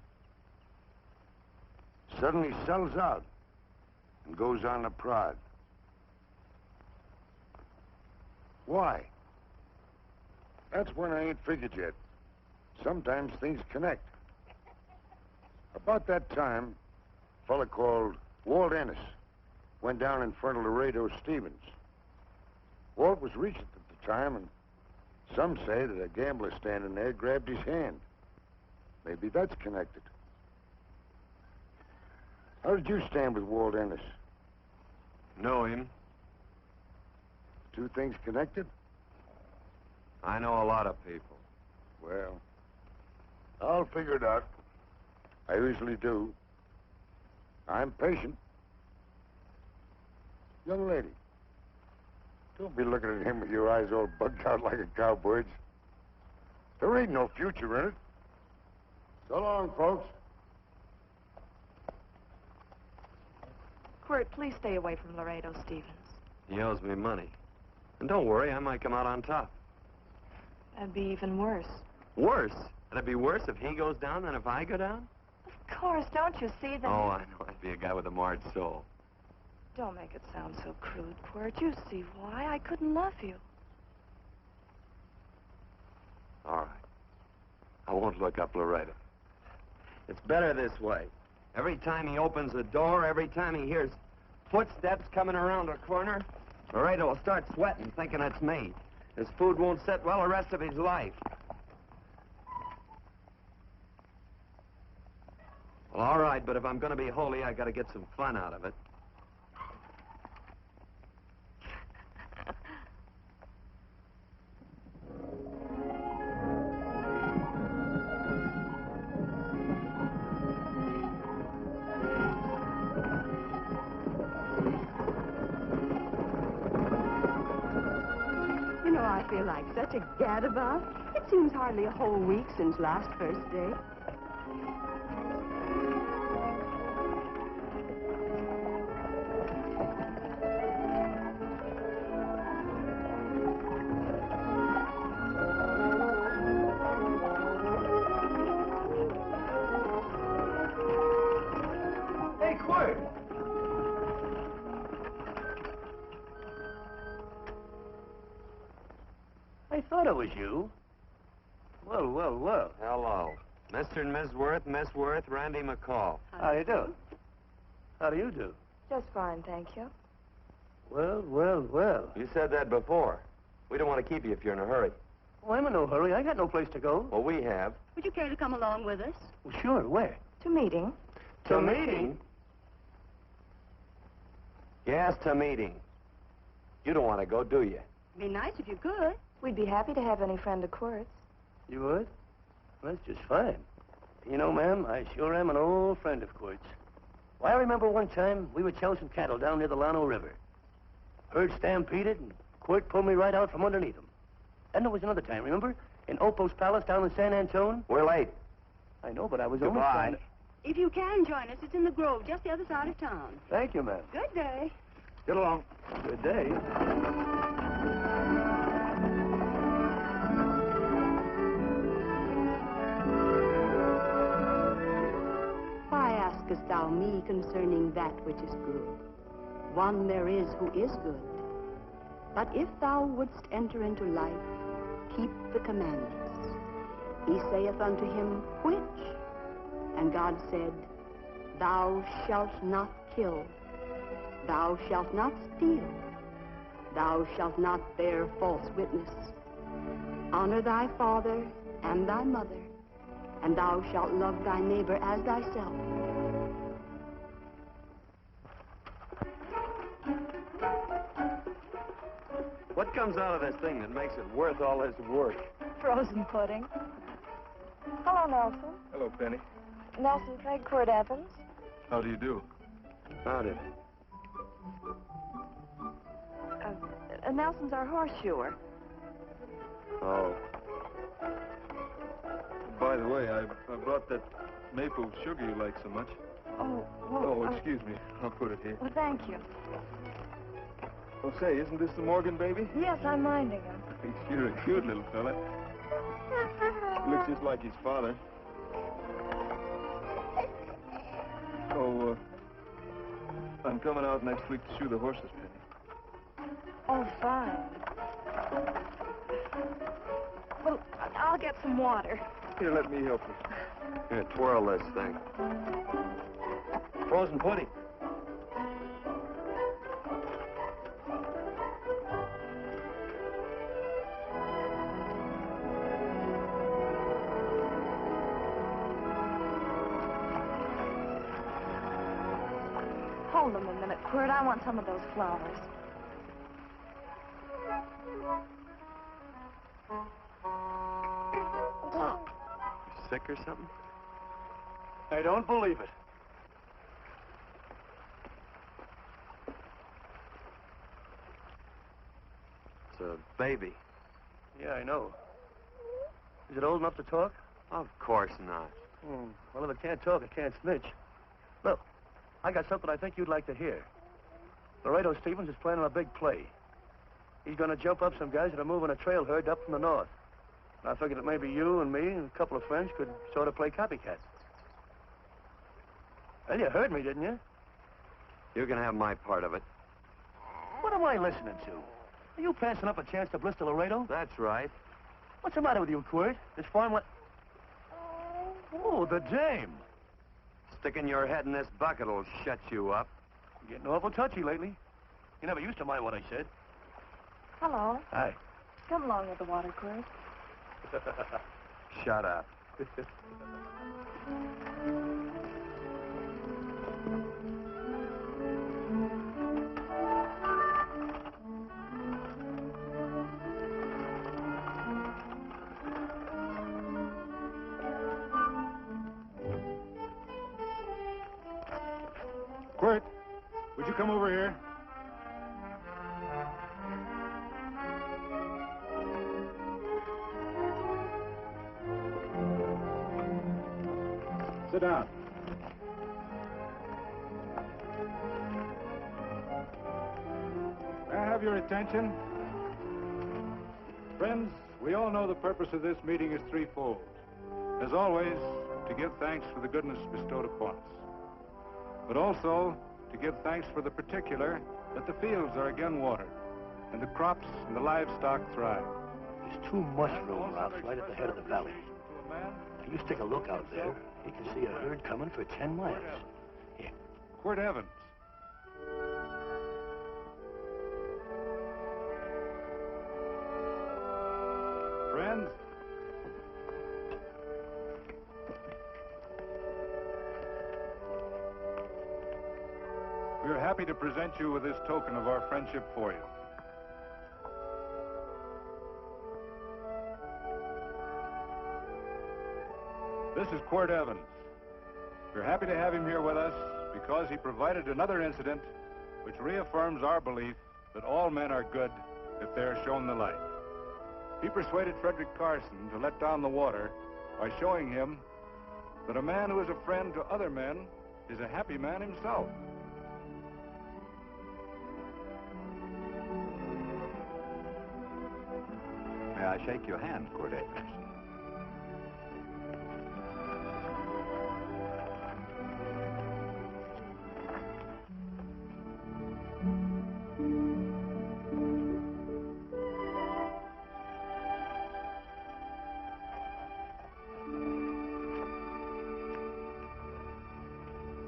Suddenly sells out and goes on a prod. Why? That's when I ain't figured yet. Sometimes things connect. About that time, a fella called Walt Ennis went down in front of Laredo Stevens. Walt was regent at the time, and some say that a gambler standing there grabbed his hand. Maybe that's connected. How did you stand with Walt Ennis? Know him. Two things connected? I know a lot of people. Well, I'll figure it out. I usually do. I'm patient. Young lady, don't be looking at him with your eyes all bugged out like a cowbird's. There ain't no future in it. So long, folks. Quirt, please stay away from Laredo Stevens. He owes me money. And don't worry, I might come out on top. That'd be even worse. Worse? It'd be worse if he goes down than if I go down? Of Of course, don't you see that? Oh, I know. I'd be a guy with a marred soul. Don't make it sound so crude, Quirt. You see why I couldn't love you. All right. I won't look up Laredo. It's better this way. Every time he opens the door, every time he hears footsteps coming around a corner, Laredo will start sweating, thinking it's me. His food won't sit well the rest of his life. Well, all right, but if I'm going to be holy, I got to get some fun out of it. You know, I feel like such a gadabout. It seems hardly a whole week since last first day. Hey, Quirt! I thought it was you. Well, well, well. Hello. Mr. and Miss Worth, Miss Worth, Randy McCall. How do you do? How do you do? Just fine, thank you. Well, well, well. You said that before. We don't want to keep you if you're in a hurry. Oh, I'm in no hurry. I got no place to go. Well, we have. Would you care to come along with us? Well, sure. Where? To meeting. To meeting? Yes, to meeting. You don't want to go, do you? Be nice if you could. We'd be happy to have any friend of Quirt's. You would? Well, that's just fine. You know, ma'am, I sure am an old friend of Quirt's. Why, I remember one time we were chasing cattle down near the Llano River. Herd stampeded, and Quirt pulled me right out from underneath him. Then there was another time, remember? In Opal's Palace down in San Antone? We're late. I know, but I was Goodbye. only trying to... If you can join us, it's in the Grove, just the other side of town. Thank you, ma'am. Good day. Get along. Good day. Why askest thou me concerning that which is good? One there is who is good. But if thou wouldst enter into life, keep the commandments. He saith unto him, which? And God said, thou shalt not kill. Thou shalt not steal. Thou shalt not bear false witness. Honor thy father and thy mother, and thou shalt love thy neighbor as thyself. What comes out of this thing that makes it worth all this work? Frozen pudding. Hello, Nelson. Hello, Penny. Nelson Craig, Quirt Evans. How do you do? Howdy. Nelson's our horseshoer. Oh. By the way, I brought that maple sugar you like so much. Oh, well... Oh, excuse me. I'll put it here. Well, thank you. Oh, say, isn't this the Morgan baby? Yes, I'm minding him. You're a cute little fella. He looks just like his father. Oh, I'm coming out next week to shoe the horses, Penny. Oh, fine. Well, I'll get some water. Here, let me help you. Here, twirl this thing. Frozen pudding. Hold them a minute, Quirt. I want some of those flowers. Sick or something? I don't believe it. It's a baby. Yeah, I know. Is it old enough to talk? Of course not. Well, if it can't talk, it can't snitch. Look, I got something I think you'd like to hear. Laredo Stevens is planning a big play. He's going to jump up some guys that are moving a trail herd up from the north. And I figured that maybe you and me and a couple of friends could sort of play copycat. Well, you heard me, didn't you? You can have my part of it. What am I listening to? Are you passing up a chance to blister Laredo? That's right. What's the matter with you, Quirt? This farm went... Oh, the dame. Sticking your head in this bucket will shut you up. You're getting awful touchy lately. You never used to mind what I said. Hello. Hi. Come along with the water, Quirt. Shut up. Quirt, would you come over here? Sit down. May I have your attention? Friends, we all know the purpose of this meeting is threefold. As always, to give thanks for the goodness bestowed upon us, but also to give thanks for the particular that the fields are again watered and the crops and the livestock thrive. There's two mushroom routes right at the head of the valley. If you stick a look out there, you can see a herd coming for 10 miles. Here. Quirt Evans. Friends, we are happy to present you with this token of our friendship for you. This is Quirt Evans. We're happy to have him here with us because he provided another incident which reaffirms our belief that all men are good if they are shown the light. He persuaded Frederick Carson to let down the water by showing him that a man who is a friend to other men is a happy man himself. May I shake your hand, Quirt Evans?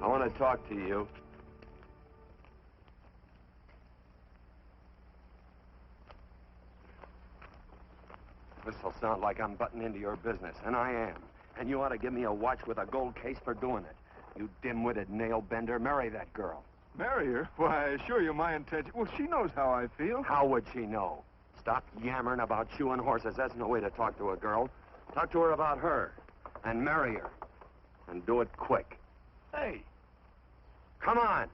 I want to talk to you. This'll sound like I'm butting into your business, and I am. And you ought to give me a watch with a gold case for doing it. You dim-witted nail-bender, marry that girl. Marry her? Why, I assure you my intention... Well, she knows how I feel. How would she know? Stop yammering about shoeing horses. That's no way to talk to a girl. Talk to her about her, and marry her. And do it quick. Hey. Come on.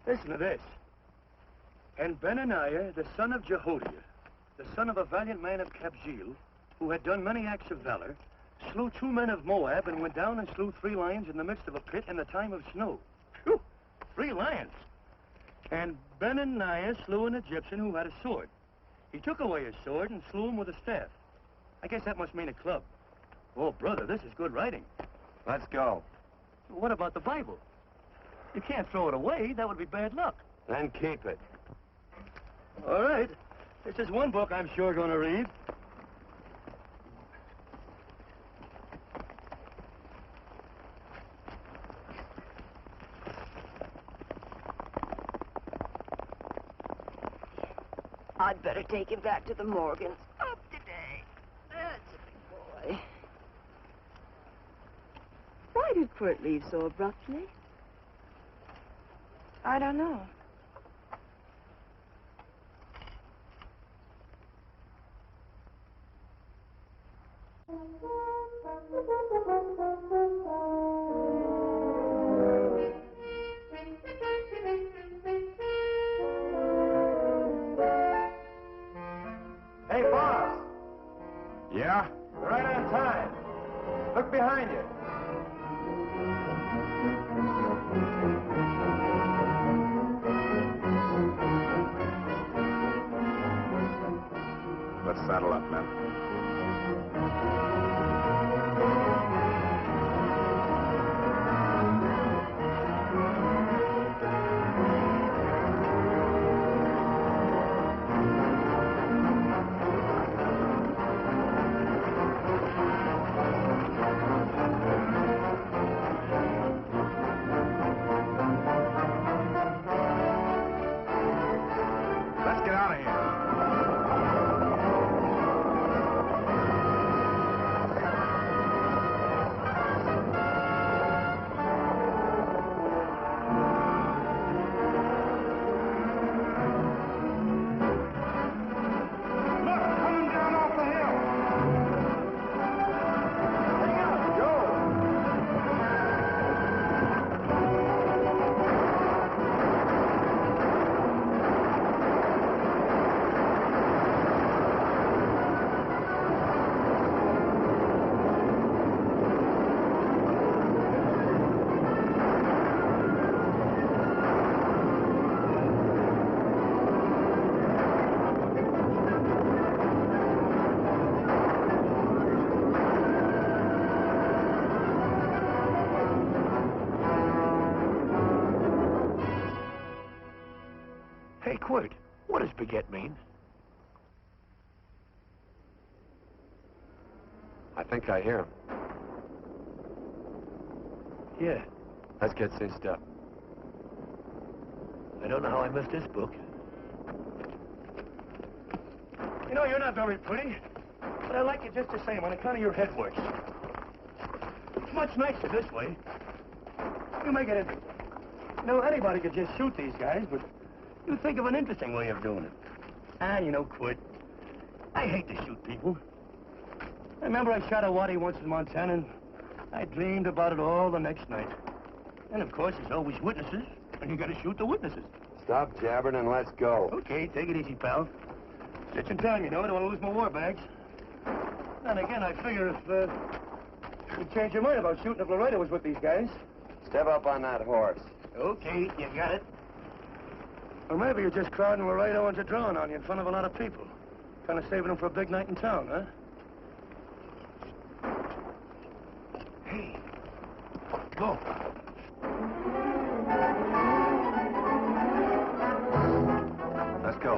Listen to this. And Benaniah, the son of Jehoiada, the son of a valiant man of Kabzeel, who had done many acts of valor, slew 2 men of Moab and went down and slew 3 lions in the midst of a pit in the time of snow. Phew! 3 lions. And Benaniah slew an Egyptian who had a sword. He took away his sword and slew him with a staff. I guess that must mean a club. Oh, brother, this is good writing. Let's go. What about the Bible? You can't throw it away. That would be bad luck. Then keep it. All right. This is one book I'm sure going to read. I'd better take him back to the Morgans. Up today. That's a big boy. Why did Quirt leave so abruptly? I don't know. Hey, boss. Yeah? You're right on time. Look behind you. Let's saddle up, men. Let's get out of here. Hey, Quirt, what does baguette mean? I think I hear him. Yeah, Let's get cinched up. I don't know how I missed this book. You know, you're not very pretty, but I like you just the same on account of your head works. It's much nicer this way. You make it interesting. You know, anybody could just shoot these guys, but you think of an interesting way of doing it. And, you know, Quirt, I hate to shoot people. I remember I shot a waddy once in Montana, and I dreamed about it all the next night. And, of course, there's always witnesses, and you gotta shoot the witnesses. Stop jabbering and let's go. Okay, take it easy, pal. Stitching time, you know. I don't want to lose my war bags. And again, I figure if you'd change your mind about shooting if Laredo was with these guys. Step up on that horse. Okay, you got it. Or maybe you're just crowding Laredo into drawing on you in front of a lot of people. Kind of saving them for a big night in town, huh? Hey, go. Let's go.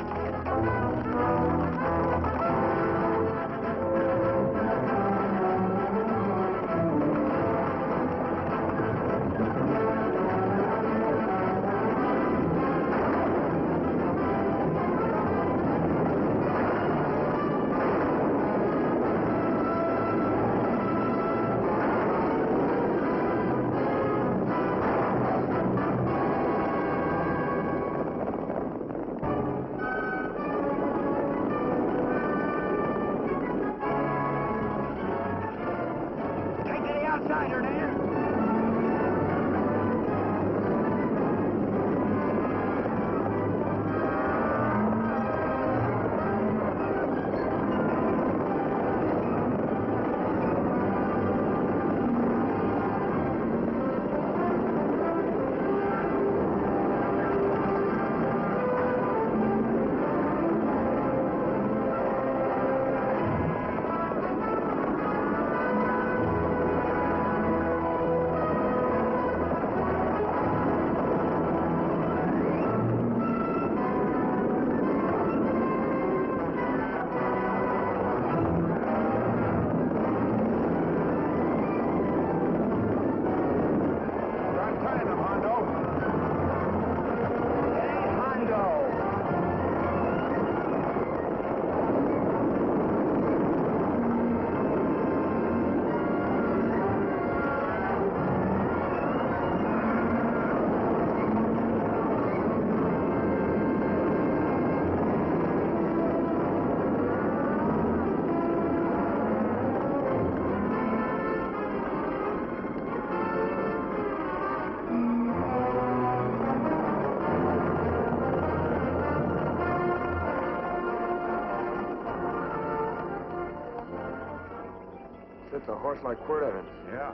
It's a horse like Quirt Evans. Yeah,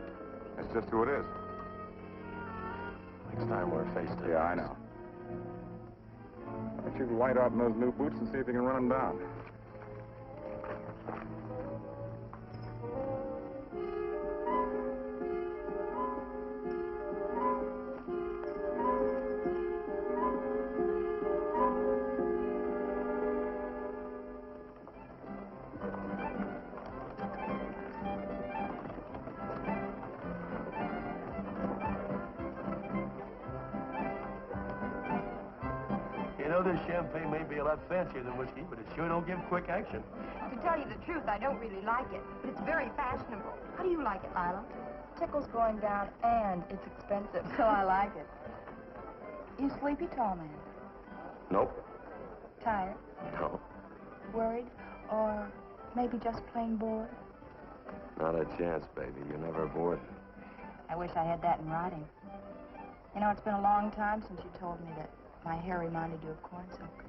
that's just who it is. Next time we're face to face. Yeah, I know. Why don't you light out in those new boots and see if you can run him down? know, this champagne may be a lot fancier than whiskey, but it sure don't give quick action. To tell you the truth, I don't really like it, but it's very fashionable. How do you like it, Lila? Tickle's going down, and it's expensive, so I like it. You sleepy, tall man? Nope. Tired? No. Worried? Or maybe just plain bored? Not a chance, baby. You're never bored. I wish I had that in writing. You know, it's been a long time since you told me that my hair reminded you of corn silk.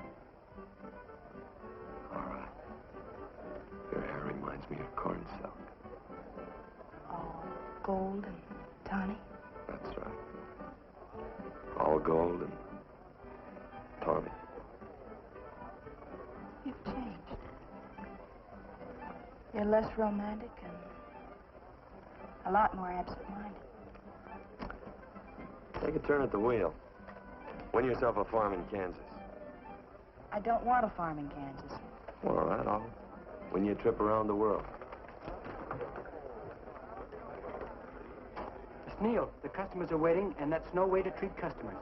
All right. Your hair reminds me of corn silk. All gold and tawny? That's right. All gold and tawny. You've changed. You're less romantic and a lot more absent-minded. Take a turn at the wheel. Win yourself a farm in Kansas. I don't want a farm in Kansas. All right, I'll win you a trip around the world. Miss Neal, the customers are waiting, and that's no way to treat customers.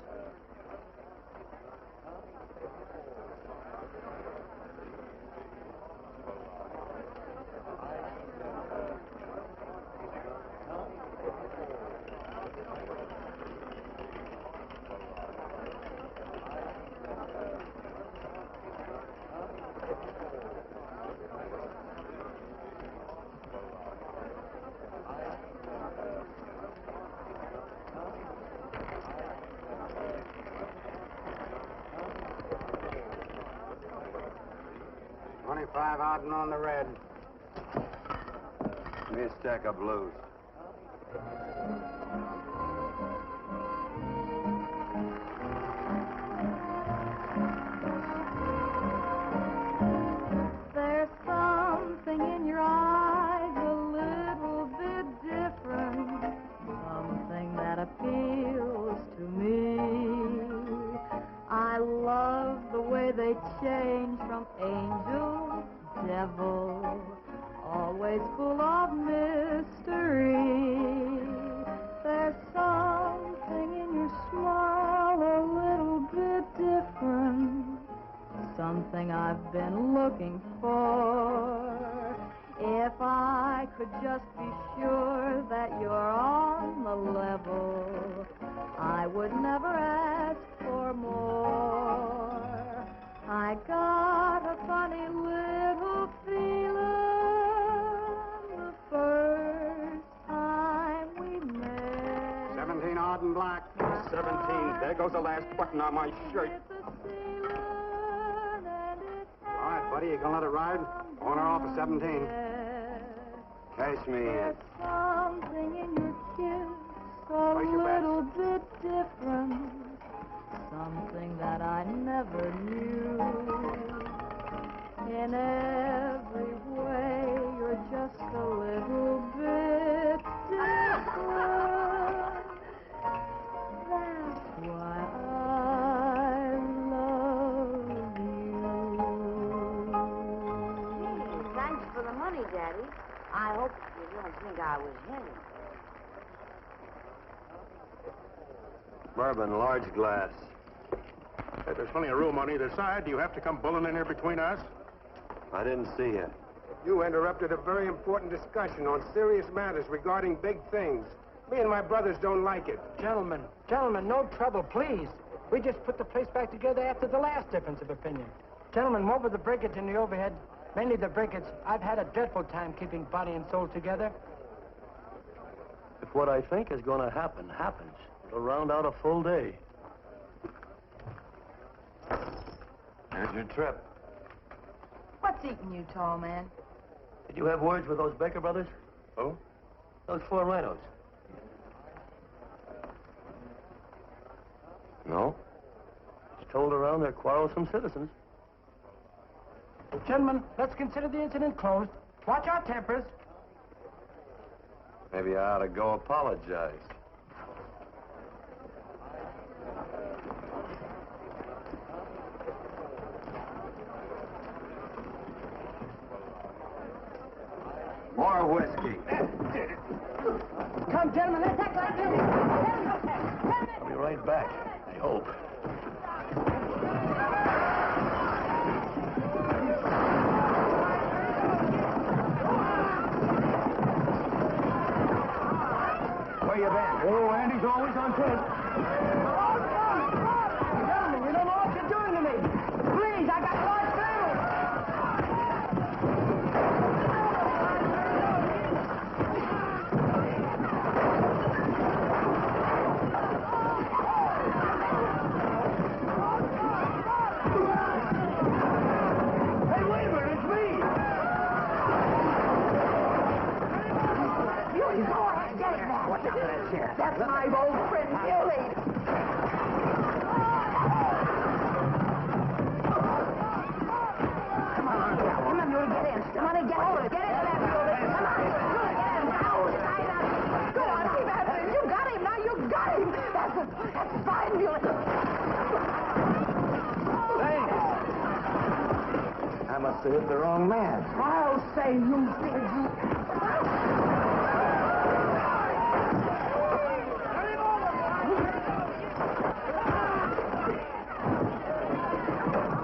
Out and on the red. Give me a stack of blues. There's something in your eyes a little bit different, something that appeals to me. I love the way they change from angel devil, always full of mystery. There's something in your smile a little bit different, something I've been looking for. If I could just be sure that you're on the level, I would never ask for more. I got a funny little feeling the first time we met. 17 odd and black. 17. There goes the last button on my shirt. All right, buddy, you gonna let it ride? On or off of 17? Cash me in. Something in your kiss a little bit different, something that I never knew. In every way, you're just a little bit different. That's why I love you. Thanks for the money, Daddy. I hope you don't think I was hinting. Bourbon, large glass. If there's plenty of room on either side, do you have to come bulling in here between us? I didn't see you. You interrupted a very important discussion on serious matters regarding big things. Me and my brothers don't like it. Gentlemen, no trouble, please. We just put the place back together after the last difference of opinion. Gentlemen, what with the breakage and the overhead, mainly the breakage, I've had a dreadful time keeping body and soul together. If what I think is going to happen happens, it'll round out a full day. Here's your trip. What's eating you, tall man? Did you have words with those Baker brothers? Who? Those 4 rhinos. No. It's told around they're quarrelsome citizens. Gentlemen, let's consider the incident closed. Watch our tempers. Maybe I ought to go apologize. More whiskey. Come, gentlemen, let's act like this. I'll be right back, I hope. That's my old friend, Billy. Come on, Muley, get in. Come on and get hold of it. Get into that building. Come on, Muley, get in. Now, tight up. Go on, keep after him. You got him. Now you got him. That's fine, Muley. Thanks. I must have hit the wrong man. I'll say you did.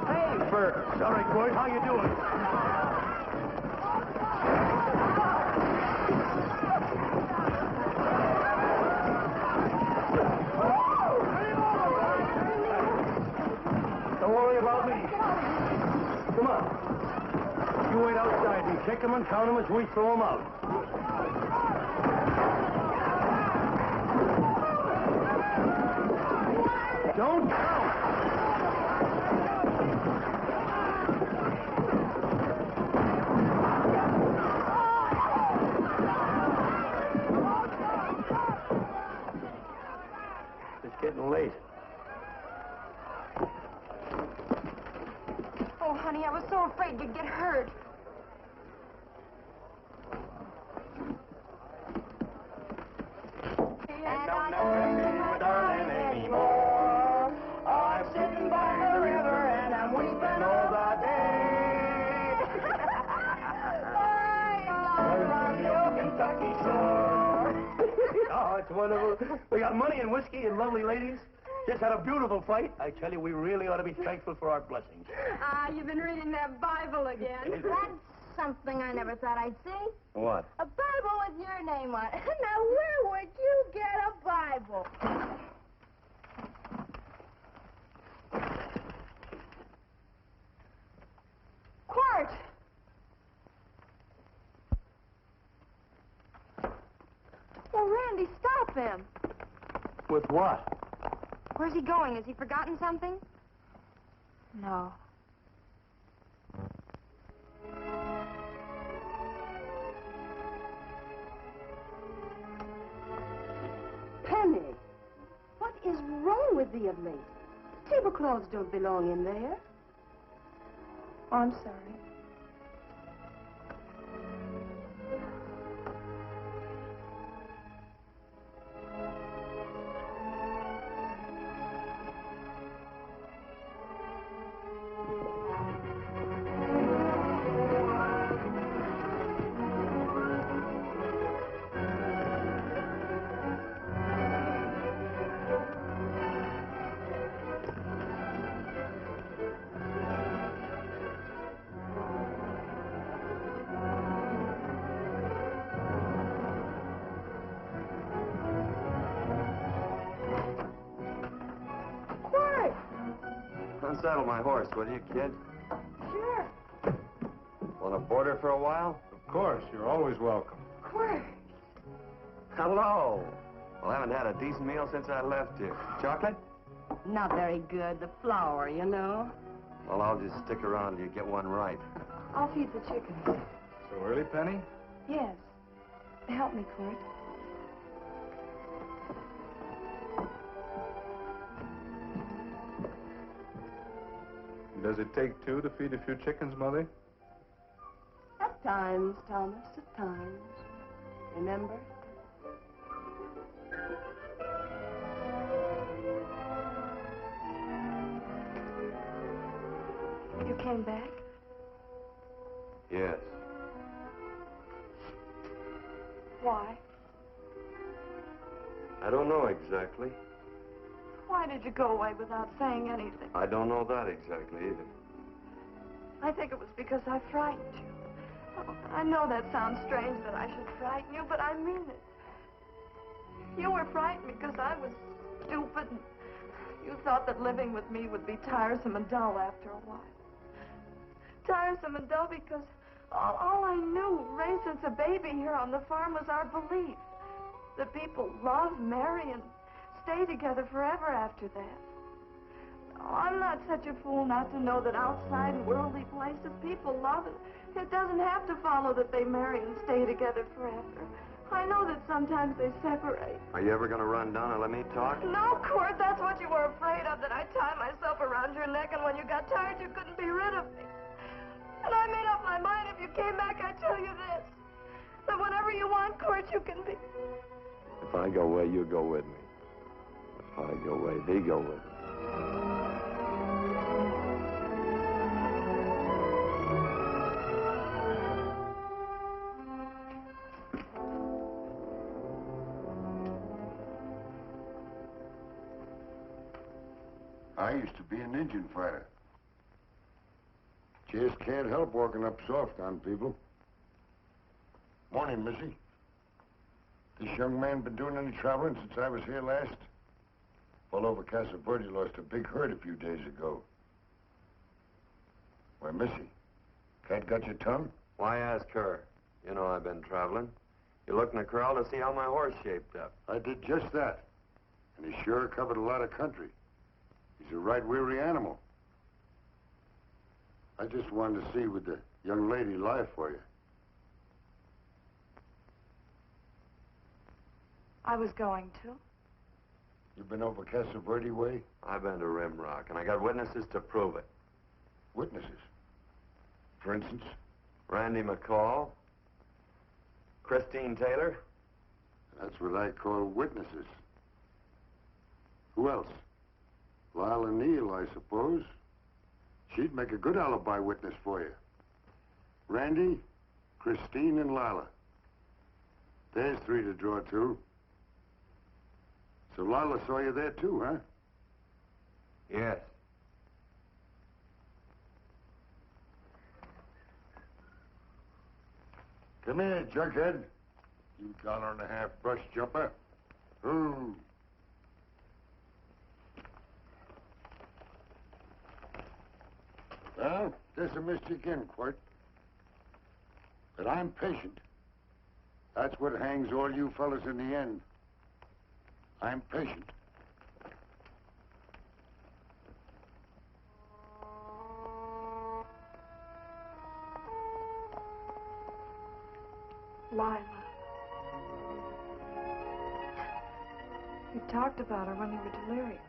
Hey, Bert. Sorry, Court. How you doing? Don't worry about me. Come on. You wait outside and check them and count them as we throw them out. Don't count. It's getting late. Oh, honey, I was so afraid you'd get hurt. And I'm never seeing my darling anymore. I'm sitting by the river and I'm weeping all the day. From your Kentucky shore. Oh, it's wonderful. We got money and whiskey and lovely ladies. Just had a beautiful fight. I tell you, we really ought to be thankful for our blessings. Ah, you've been reading that Bible again. That's something I never thought I'd see. What? A Bible with your name on it. Now, where would you get a Bible? Quart! Well, Randy, stop him. With what? Where's he going? Has he forgotten something? No. Penny, what is wrong with thee of late? Tablecloths don't belong in there. Oh, I'm sorry. Unsaddle my horse, will you, kid? Sure. Want to board her for a while? Of course, you're always welcome. Quart. Hello. Well, I haven't had a decent meal since I left here. Chocolate? Not very good. The flour, you know. Well, I'll just stick around till you get one right. I'll feed the chickens. So early, Penny? Yes. Help me, Quart. Does it take two to feed a few chickens, Mother? At times, Thomas, at times. Remember? You came back? Yes. Why? I don't know exactly. Why did you go away without saying anything? I don't know that exactly either. I think it was because I frightened you. Oh, I know that sounds strange that I should frighten you, but I mean it. You were frightened because I was stupid and you thought that living with me would be tiresome and dull after a while. Tiresome and dull because all I knew, raised since a baby here on the farm, was our belief that people love, marry, and stay together forever after that. Oh, I'm not such a fool not to know that outside in worldly places people love, and it doesn't have to follow that they marry and stay together forever. I know that sometimes they separate. Are you ever going to run down and let me talk? No, Cord, that's what you were afraid of, that I'd tie myself around your neck, and when you got tired, you couldn't be rid of me. And I made up my mind, if you came back, I'd tell you this, that whenever you want, Cord, you can be. If I go away, you go with me. If I go away, they go with me. I used to be an engine fighter. Just can't help walking up soft on people. Morning, Missy. This young man been doing any traveling since I was here last? All over Casa Verde lost a big herd a few days ago. Why, Missy, cat got your tongue? Why ask her? You know I've been traveling. You looked in the corral to see how my horse shaped up. I did just that. And he sure covered a lot of country. He's a right weary animal. I just wanted to see would the young lady lie for you. I was going to. You been over Casa Verde way? I've been to Rimrock, and I got witnesses to prove it. Witnesses? For instance? Randy McCall, Christine Taylor. That's what I call witnesses. Who else? Lila Neal, I suppose. She'd make a good alibi witness for you. Randy, Christine, and Lila. There's three to draw to. So Lila saw you there too, huh? Yes. Come here, junkhead. You $1.50 brush jumper. Ooh. Well, dismissed you again, Quirt. But I'm patient. That's what hangs all you fellas in the end. I'm patient. Lila. You talked about her when you were delirious.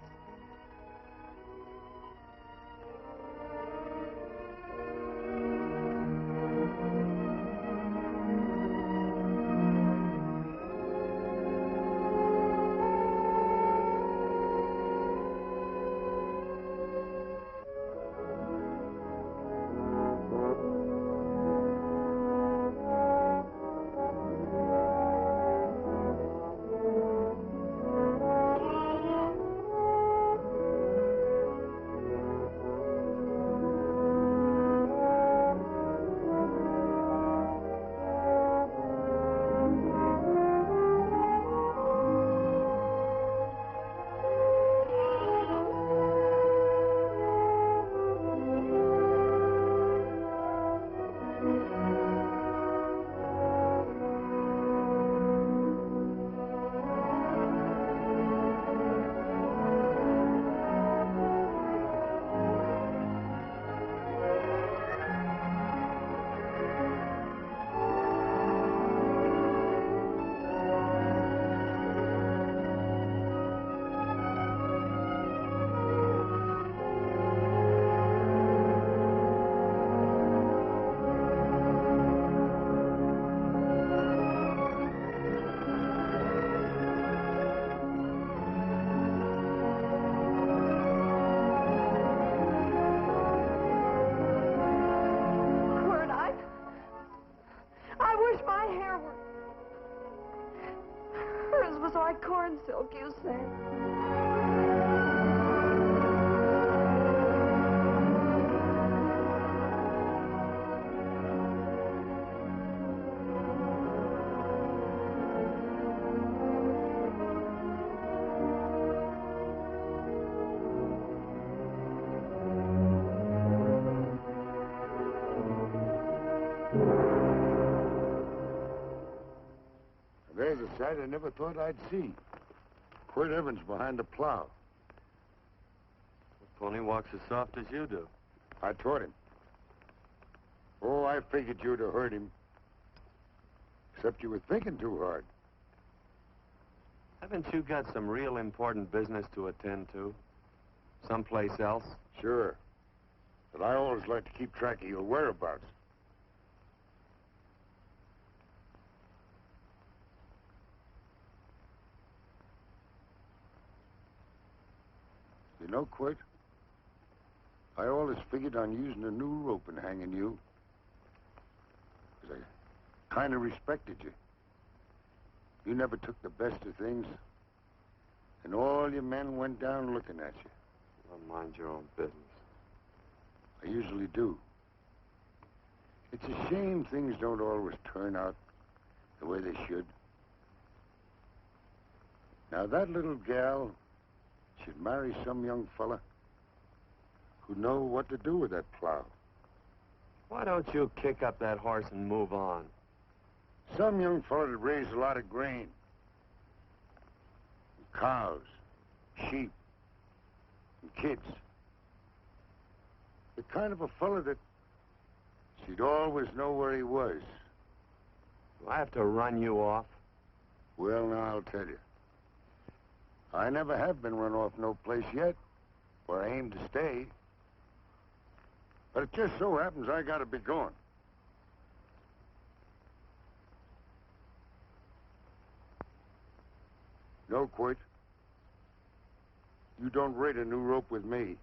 Like corn silk, you say. There's a sight I never thought I'd see. Quirt Evans behind the plow. The pony walks as soft as you do. I taught him. Oh, I figured you'd have heard him. Except you were thinking too hard. Haven't you got some real important business to attend to? Someplace else? Sure. But I always like to keep track of your whereabouts. You know, Quirt, I always figured on using a new rope and hanging you. 'Cause I kind of respected you. You never took the best of things, and all your men went down looking at you. Well, mind your own business. I usually do. It's a shame things don't always turn out the way they should. Now, that little gal should marry some young fella who'd know what to do with that plow. Why don't you kick up that horse and move on? Some young fella that raised a lot of grain. And cows, sheep, and kids. The kind of a fella that she'd always know where he was. Do I have to run you off? Well, now, I'll tell you. I never have been run off no place yet, where I aim to stay. But it just so happens I gotta be going. No, Quirt. You don't raid a new rope with me.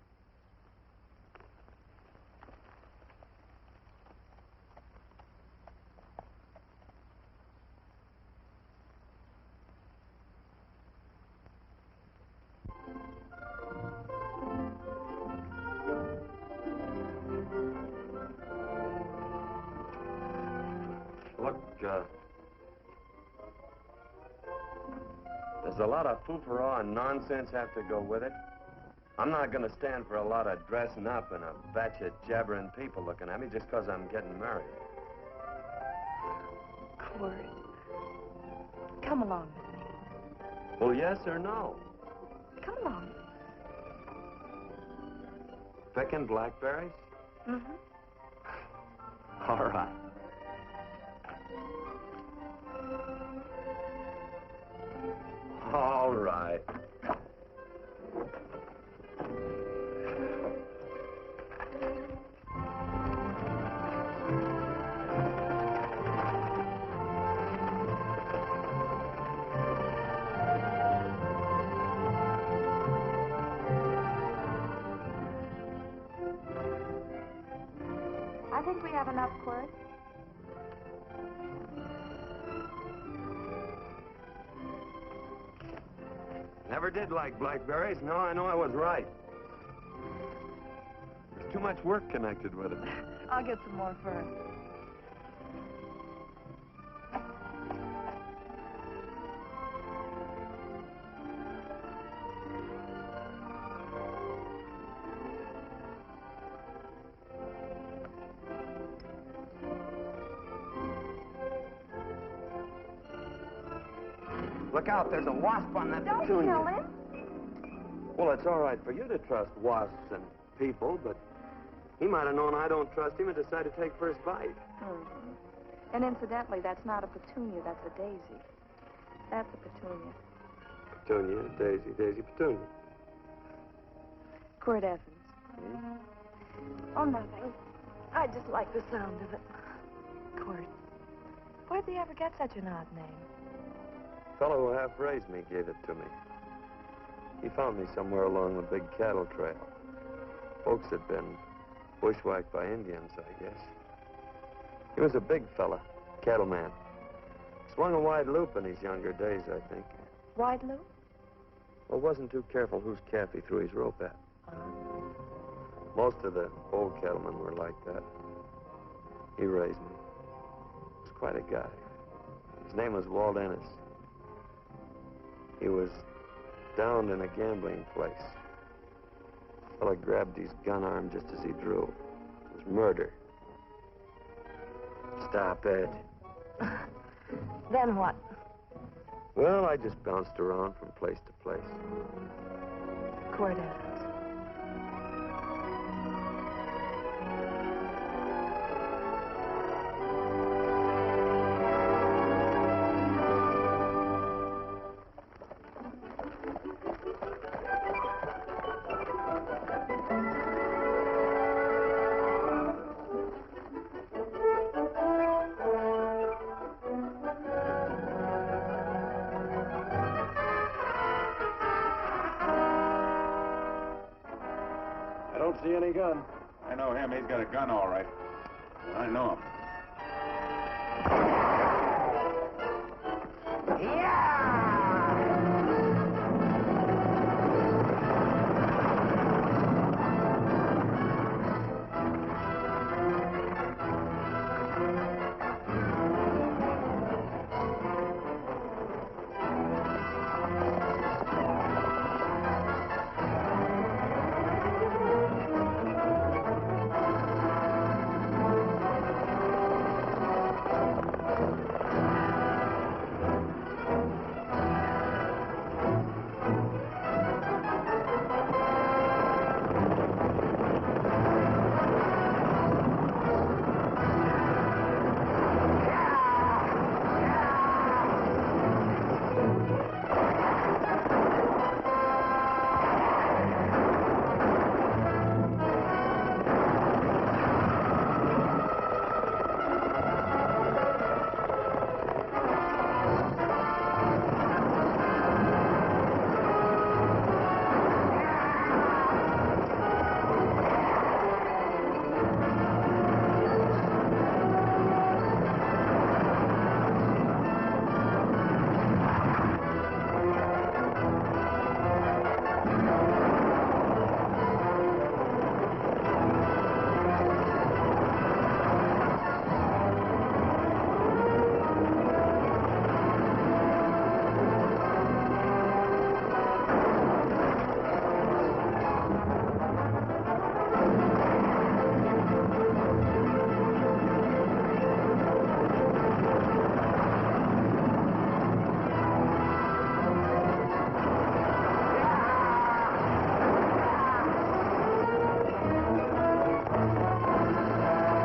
Look, there's a lot of foo-for-all and nonsense have to go with it. I'm not going to stand for a lot of dressing up and a batch of jabbering people looking at me just because I'm getting married. Cord, come along with me. Well, yes or no? Come along. Picking blackberries? Mm-hmm. All right. All right. I think we have enough, Cord. Never did like blackberries. No, I know I was right. There's too much work connected with it. I'll get some more first. Look out, there's a wasp on that Don't petunia. kill him. Well, it's all right for you to trust wasps and people, but he might have known I don't trust him and decided to take first bite. Mm-hmm. And incidentally, that's not a petunia, that's a daisy. That's a petunia. Petunia, daisy, daisy, petunia. Cord Evans. Hmm? Oh, nothing. I just like the sound of it. Cord, where'd they ever get such an odd name? The fellow who half-raised me gave it to me. He found me somewhere along the big cattle trail. Folks had been bushwhacked by Indians, I guess. He was a big fella, cattleman. Swung a wide loop in his younger days, I think. Wide loop? Well, wasn't too careful whose calf he threw his rope at. Most of the old cattlemen were like that. He raised me. He was quite a guy. His name was Walt Ennis. He was downed in a gambling place. The fella grabbed his gun arm just as he drew. It was murder. Stop it. Then what? Well, I just bounced around from place to place. Cord Evans. I know him. He's got a gun, all right. I know him. Yeah!